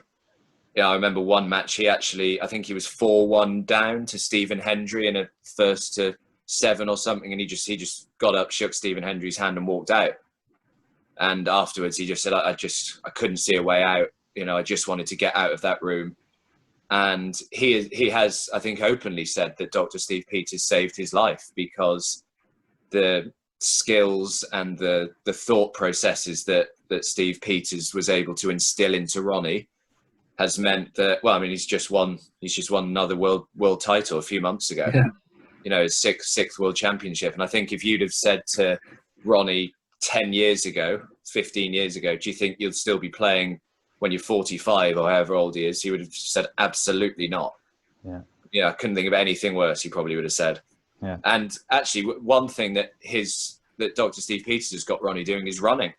B: Yeah, I remember one match, I think he was 4-1 down to Stephen Hendry in a 1st to 7 or something. And he just got up, shook Stephen Hendry's hand and walked out. And afterwards, he just said, I couldn't see a way out. You know, I just wanted to get out of that room. And he has, I think, openly said that Dr. Steve Peters saved his life, because the skills and the thought processes that Steve Peters was able to instill into Ronnie has meant that, well, I mean, he's just won another world title a few months ago. Yeah. You know, his sixth world championship. And I think if you'd have said to Ronnie 10 years ago, 15 years ago, do you think you'll still be playing when you're 45 or however old he is? He would have said, absolutely not. Yeah. Yeah, I couldn't think of anything worse, he probably would have said. Yeah. And actually, one thing that Dr. Steve Peters has got Ronnie doing is running.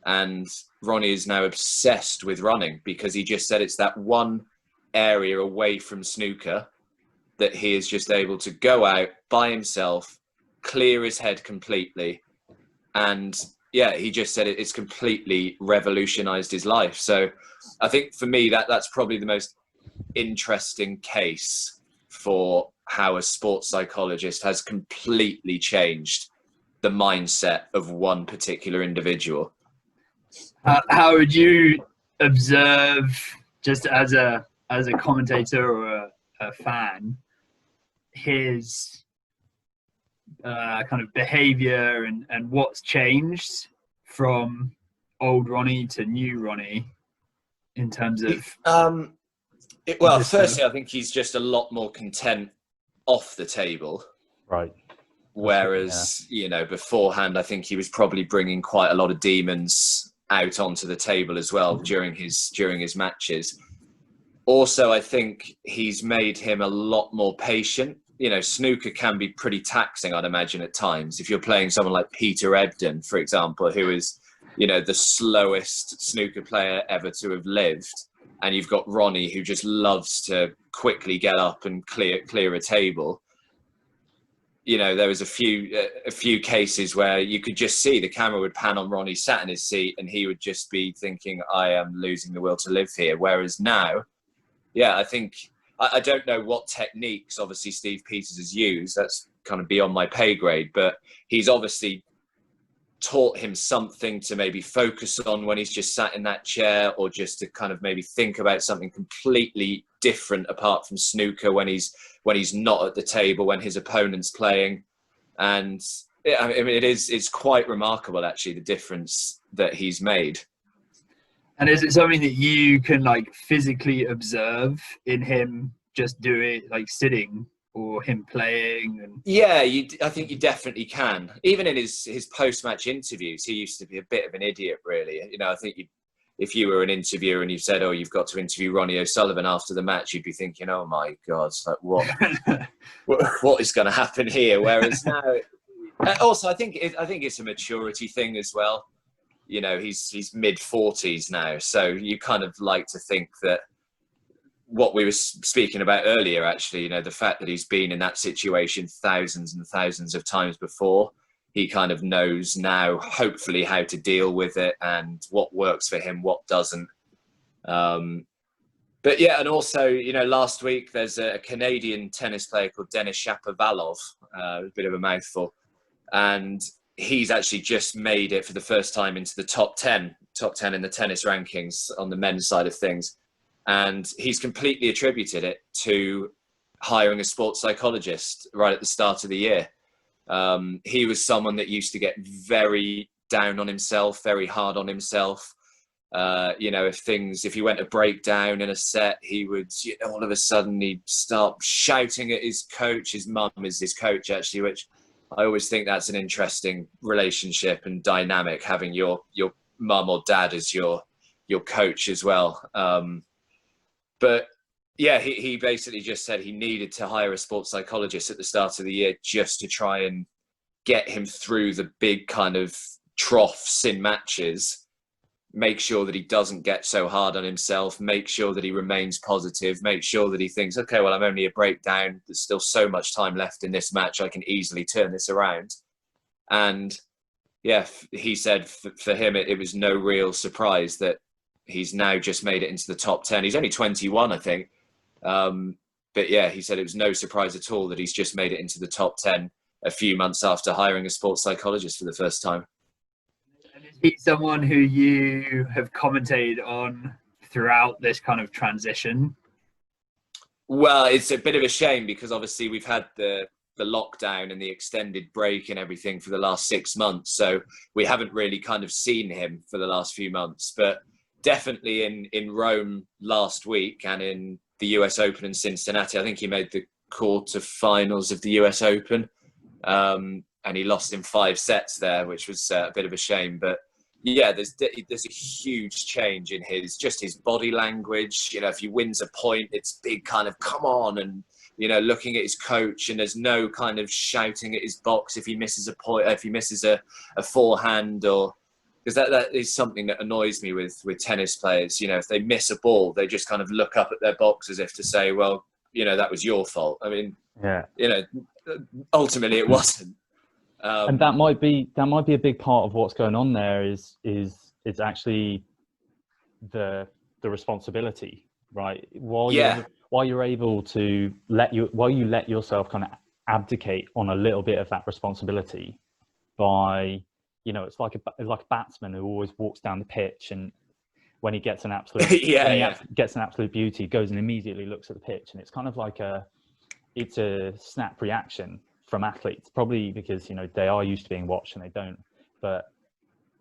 B: And Ronnie is now obsessed with running, because he just said it's that one area away from snooker that he is just able to go out by himself, clear his head completely. And yeah, he just said it's completely revolutionized his life. So I think for me, that's probably the most interesting case for how a sports psychologist has completely changed the mindset of one particular individual.
C: How would you observe, just as a commentator or a fan, his kind of behavior and what's changed from old Ronnie to new Ronnie in terms of?
B: Firstly, I think he's just a lot more content off the table. Right. Whereas, you know, beforehand, I think he was probably bringing quite a lot of demons out onto the table as well during his matches. Also, I think he's made him a lot more patient. You know, snooker can be pretty taxing, I'd imagine, at times. If you're playing someone like Peter Ebdon, for example, who is, you know, the slowest snooker player ever to have lived, and you've got Ronnie, who just loves to quickly get up and clear a table. You know, there was a few cases where you could just see the camera would pan on Ronnie sat in his seat, and he would just be thinking, I am losing the will to live here. Whereas now, yeah, I think, I don't know what techniques, obviously, Steve Peters has used. That's kind of beyond my pay grade, but he's obviously taught him something to maybe focus on when he's just sat in that chair, or just to kind of maybe think about something completely different apart from snooker when he's not at the table, when his opponent's playing. And I mean, it's quite remarkable, actually, the difference that he's made.
C: And is it something that you can like physically observe in him just do it, like sitting, or him playing? And
B: yeah, I think you definitely can. Even in his post-match interviews, he used to be a bit of an idiot, really. You know, I think if you were an interviewer and you said, "Oh, you've got to interview Ronnie O'Sullivan after the match," you'd be thinking, "Oh my God, like what is going to happen here?" Whereas now, also, I think it's a maturity thing as well. You know, he's mid-40s now, so you kind of like to think that what we were speaking about earlier, actually, you know, the fact that he's been in that situation thousands and thousands of times before, he kind of knows now, hopefully, how to deal with it and what works for him, what doesn't. But yeah, and also, you know, last week there's a Canadian tennis player called Denis Shapovalov, a bit of a mouthful, and he's actually just made it for the first time into the top 10 in the tennis rankings on the men's side of things. And he's completely attributed it to hiring a sports psychologist right at the start of the year. He was someone that used to get very down on himself, very hard on himself. You know, if he went a breakdown in a set, he would, you know, all of a sudden he'd start shouting at his coach. His mum is his coach, actually, which I always think that's an interesting relationship and dynamic, having your mum or dad as your coach as well. But yeah, he basically just said he needed to hire a sports psychologist at the start of the year just to try and get him through the big kind of troughs in matches, make sure that he doesn't get so hard on himself, make sure that he remains positive, make sure that he thinks, okay, well, I'm only a breakdown. There's still so much time left in this match. I can easily turn this around. And yeah, he said for him, it was no real surprise that he's now just made it into the top 10. He's only 21, I think. But yeah, he said it was no surprise at all that he's just made it into the top 10 a few months after hiring a sports psychologist for the first time.
C: He's someone who you have commentated on throughout this kind of transition.
B: Well, it's a bit of a shame because obviously we've had the lockdown and the extended break and everything for the last 6 months. So we haven't really kind of seen him for the last few months, but definitely in Rome last week and in the US Open in Cincinnati. I think he made the quarterfinals of the US Open. And he lost in 5 sets there, which was a bit of a shame. But yeah, there's a huge change in his body language. You know, if he wins a point, it's big kind of come on, and you know, looking at his coach, and there's no kind of shouting at his box if he misses a point, if he misses a forehand, or because that is something that annoys me with tennis players. You know, if they miss a ball, they just kind of look up at their box as if to say, well, you know, that was your fault. I mean, yeah, you know, ultimately it wasn't.
A: And that might be a big part of what's going on there is actually the responsibility, right? While you're able to let yourself kind of abdicate on a little bit of that responsibility by, you know, it's like a batsman who always walks down the pitch, and when he gets an absolute gets an absolute beauty, goes and immediately looks at the pitch, and it's kind of like it's a snap reaction from athletes, probably because, you know, they are used to being watched and they don't. But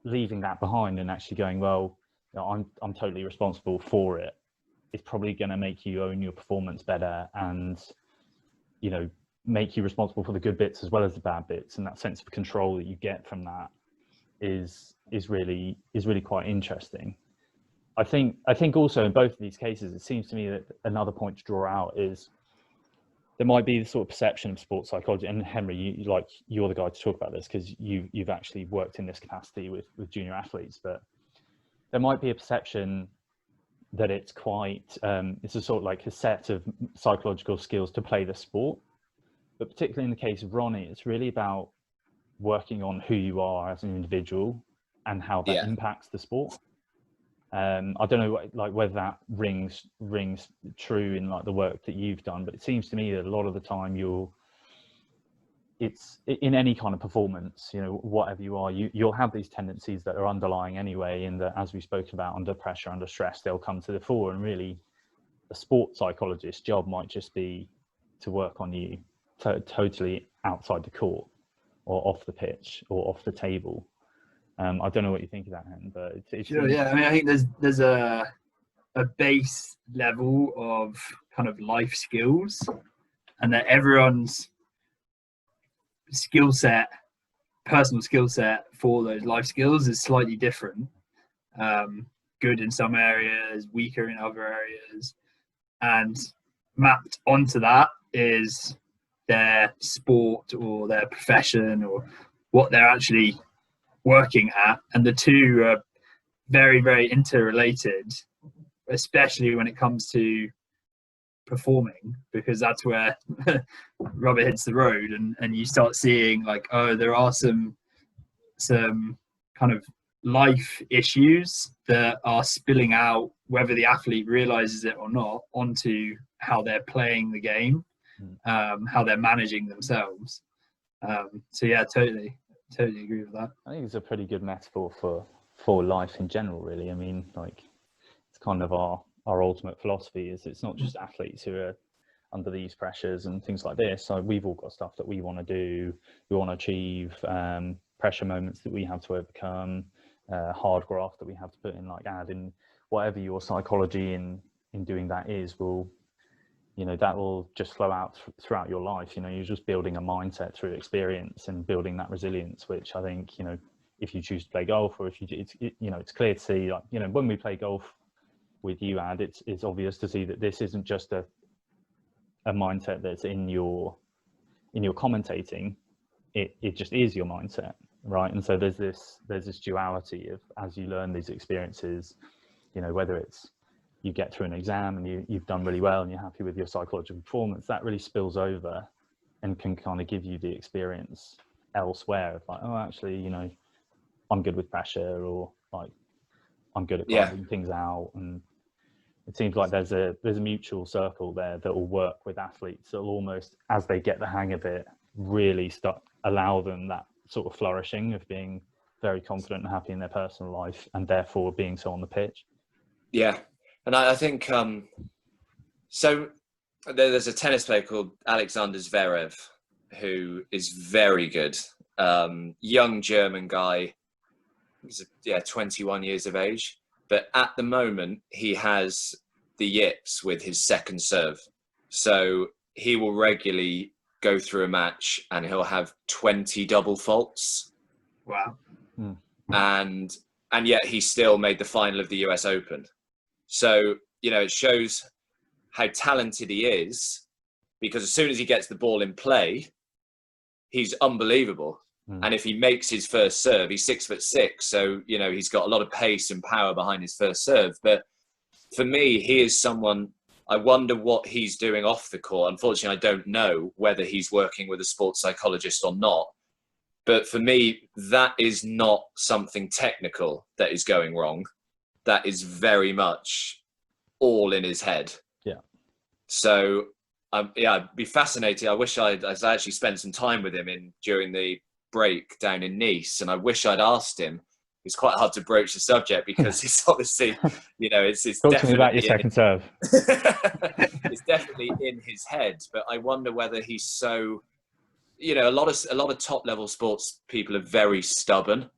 A: leaving that behind and actually going, well, you know, I'm totally responsible for it, is probably going to make you own your performance better, and, you know, make you responsible for the good bits as well as the bad bits. And that sense of control that you get from that is really quite interesting. I think also in both of these cases, it seems to me that another point to draw out is there might be the sort of perception of sports psychology, and Henry, you're the guy to talk about this because you've actually worked in this capacity with junior athletes, but there might be a perception that it's quite, it's a sort of like a set of psychological skills to play the sport. But particularly in the case of Ronnie, it's really about working on who you are as an individual and how that impacts the sport. I don't know whether that rings true in like the work that you've done, but it seems to me that a lot of the time it's in any kind of performance, you know, whatever you are, you'll have these tendencies that are underlying anyway, and that, as we spoke about, under pressure, under stress, they'll come to the fore. And really a sports psychologist's job might just be to work on you totally outside the court or off the pitch or off the table. I don't know what you think of that, Hen, but it's
C: sure, yeah. I mean, I think there's a base level of kind of life skills, and that everyone's skill set, personal skill set for those life skills is slightly different. Good in some areas, weaker in other areas, and mapped onto that is their sport or their profession or what they're actually working at, and the two are very, very interrelated, especially when it comes to performing, because that's where rubber hits the road, and you start seeing like, oh, there are some kind of life issues that are spilling out whether the athlete realizes it or not, onto how they're playing the game, how they're managing themselves. So yeah, totally agree with that.
A: I think it's a pretty good metaphor for life in general, really. I mean, like, it's kind of our ultimate philosophy is it's not just athletes who are under these pressures and things like this. So we've all got stuff that we want to do, we want to achieve, pressure moments that we have to overcome, hard graft that we have to put in, like ad in whatever your psychology in doing that is, will, you know, that will just flow out throughout your life. You know, you're just building a mindset through experience and building that resilience, which I think, you know, if you choose to play golf, or if you, you know, it's clear to see, like, you know, when we play golf with you, Ad, it's obvious to see that this isn't just a mindset that's in your commentating. It just is your mindset, right? And so there's this duality of, as you learn these experiences, you know, whether it's you get through an exam and you've done really well and you're happy with your psychological performance, that really spills over and can kind of give you the experience elsewhere of, like, oh, actually, you know, I'm good with pressure, or like I'm good at finding things out. And it seems like there's a mutual circle there that will work with athletes. It'll almost, as they get the hang of it, really allow them that sort of flourishing of being very confident and happy in their personal life, and therefore being so on the pitch. Yeah.
B: And I think, so there's a tennis player called Alexander Zverev, who is very good. Young German guy. He's 21 years of age. But at the moment, he has the yips with his second serve. So he will regularly go through a match and he'll have 20 double faults.
C: Wow.
B: And yet he still made the final of the US Open. So, you know, it shows how talented he is, because as soon as he gets the ball in play, he's unbelievable. And if he makes his first serve, he's 6'6", so, you know, he's got a lot of pace and power behind his first serve. But for me, he is someone, I wonder what he's doing off the court. Unfortunately, I don't know whether he's working with a sports psychologist or not. But for me, that is not something technical that is going wrong. That is very much all in his head.
A: Yeah.
B: So, I'd be fascinated. I wish I'd actually spent some time with him during the break down in Nice, and I wish I'd asked him. It's quite hard to broach the subject because it's obviously, you know, it's
A: Talk
B: definitely
A: to me about your second serve.
B: It's definitely in his head, but I wonder whether he's so, you know, a lot of top level sports people are very stubborn,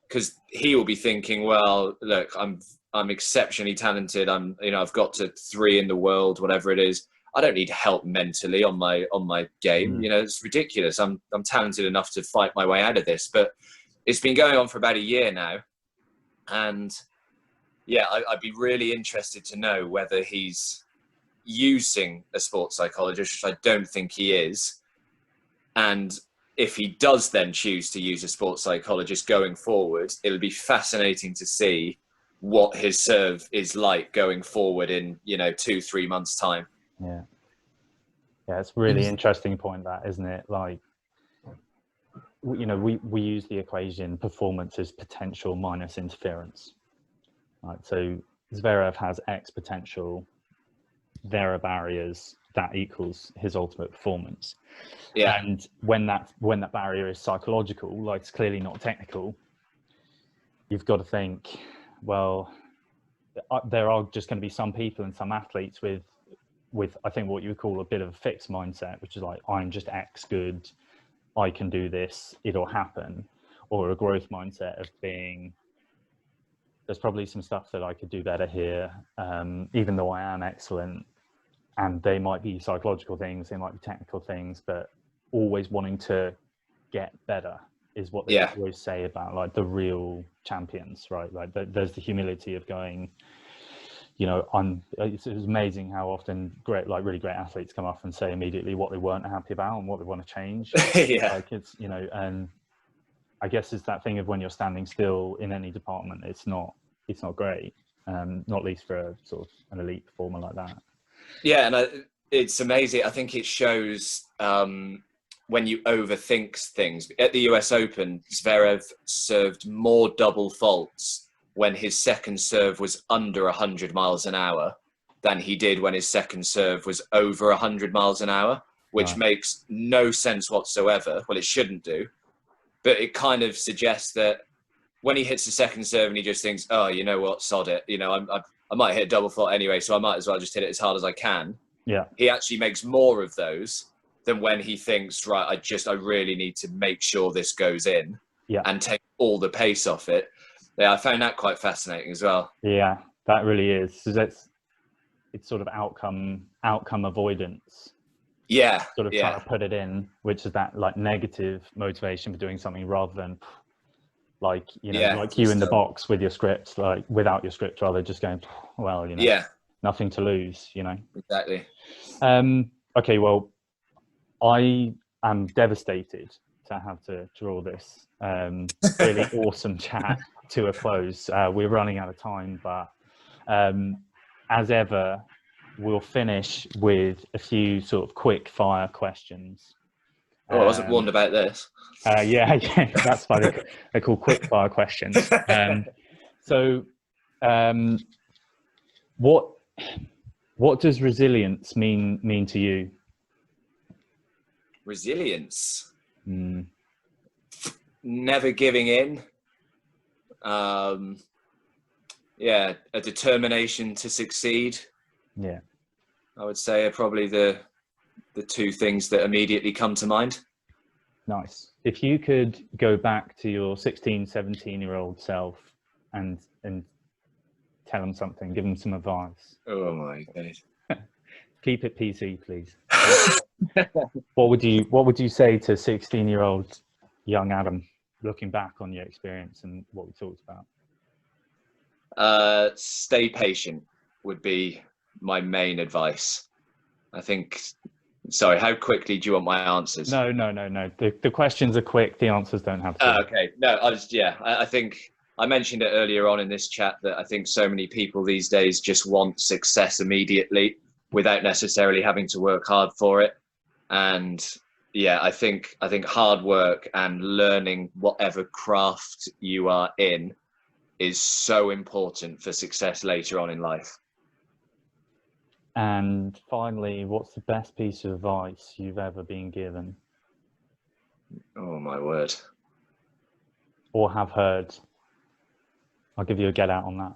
B: because he will be thinking, well, look, I'm exceptionally talented. I've got to 3 in the world, whatever it is. I don't need help mentally on my game. You know, it's ridiculous. I'm talented enough to fight my way out of this. But it's been going on for about a year now. And yeah, I'd be really interested to know whether he's using a sports psychologist, which I don't think he is. And if he does then choose to use a sports psychologist going forward, it'll be fascinating to see what his serve is like going forward in, you know, 2-3 months' time.
A: Yeah, it's a really interesting point, that, isn't it? Like, you know, we use the equation performance is potential minus interference, right? So Zverev has X potential, there are barriers, that equals his ultimate performance.
B: Yeah.
A: And when that barrier is psychological, like it's clearly not technical, you've got to think, well, there are just going to be some people and some athletes with I think what you would call a bit of a fixed mindset, which is like, I'm just X good, I can do this, it'll happen. Or a growth mindset of being, there's probably some stuff that I could do better here, even though I am excellent. And they might be psychological things, they might be technical things, but always wanting to get better is what they always say about, like, the real champions, right? Like, there's the humility of going, you know, it's amazing how often really great athletes come up and say immediately what they weren't happy about and what they want to change. Like, it's, you know, and I guess it's that thing of when you're standing still in any department, it's not great, not least for a sort of an elite performer like that.
B: Yeah, and it's amazing. I think it shows when you overthink things. At the US Open, Zverev served more double faults when his second serve was under 100 miles an hour than he did when his second serve was over 100 miles an hour, which makes no sense whatsoever. Well, it shouldn't do, but it kind of suggests that when he hits the second serve and he just thinks, oh, you know what, sod it. You know, I might hit a double fault anyway, so I might as well just hit it as hard as I can.
A: Yeah.
B: He actually makes more of those than when he thinks, right, I really need to make sure this goes in and take all the pace off it. Yeah, I found that quite fascinating as well.
A: Yeah, that really is. So it's sort of outcome avoidance.
B: Yeah.
A: Sort of trying to put it in, which is that like negative motivation for doing something rather than like, you know, like you in the box with your script, like without your script, rather just going, well, you know, nothing to lose, you know.
B: Exactly.
A: Okay, well, I am devastated to have to draw this really awesome chat to a close. We're running out of time, but as ever, we'll finish with a few sort of quick fire questions.
B: Oh, I wasn't warned about this.
A: Yeah, that's why they're called quick fire questions. What does resilience mean to you?
B: Resilience. Never giving in. A determination to succeed. Yeah, I would say are probably the two things that immediately come to mind.
A: Nice. If you could go back to your 16, 17-year-old self and tell them something, give them some advice.
B: Oh my God.
A: Keep it PC, please. What would you say to 16-year-old young Adam, looking back on your experience and what we talked about?
B: Stay patient would be my main advice. I think. Sorry, how quickly do you want my answers?
A: No. The questions are quick. The answers don't have to.
B: Okay. No, I think I mentioned it earlier on in this chat that I think so many people these days just want success immediately without necessarily having to work hard for it. And yeah, I think hard work and learning whatever craft you are in is so important for success later on in life.
A: And finally, what's the best piece of advice you've ever been given?
B: Oh my word.
A: Or have heard? I'll give you a get out on
C: that.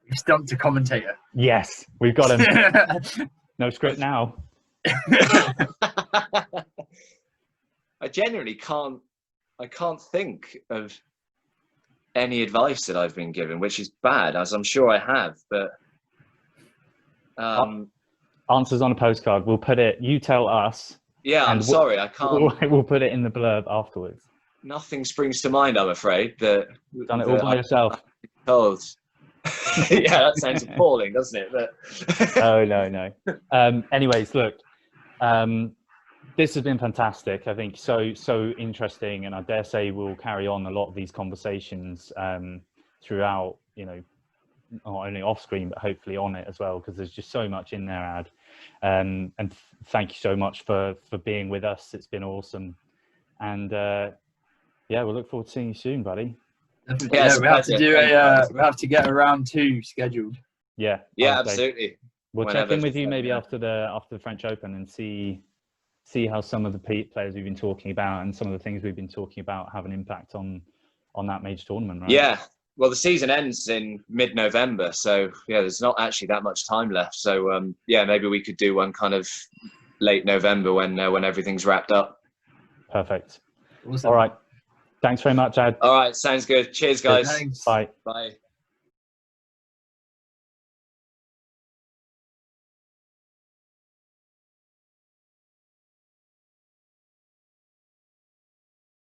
C: You stumped a commentator.
A: Yes, we've got him. No script now.
B: I genuinely can't think of any advice that I've been given, which is bad, as I'm sure I have, but
A: answers on a postcard. We'll put it, you tell us.
B: Yeah, I'm sorry, I can't.
A: We'll put it in the blurb afterwards.
B: Nothing springs to mind, I'm afraid.
A: You've done it all by yourself.
B: Told. Yeah, that sounds appalling, doesn't it? But
A: Oh, no. Anyways, look, this has been fantastic. I think so interesting, and I dare say we'll carry on a lot of these conversations throughout, you know, not only off screen, but hopefully on it as well, because there's just so much in there, Ad. And thank you so much for being with us. It's been awesome. And we'll look forward to seeing you soon, buddy.
C: Yeah, we have to do we have to get a round 2 scheduled.
A: Yeah,
B: absolutely.
A: We'll check in with you maybe after the French Open and see how some of the players we've been talking about and some of the things we've been talking about have an impact on that major tournament, right?
B: Yeah. Well, the season ends in mid-November, so yeah, there's not actually that much time left. So maybe we could do one kind of late November when everything's wrapped up.
A: Perfect.
C: Awesome.
A: All right. Thanks very much, Ad.
B: All right, sounds good. Cheers, guys.
C: Thanks.
A: Bye.
B: Bye.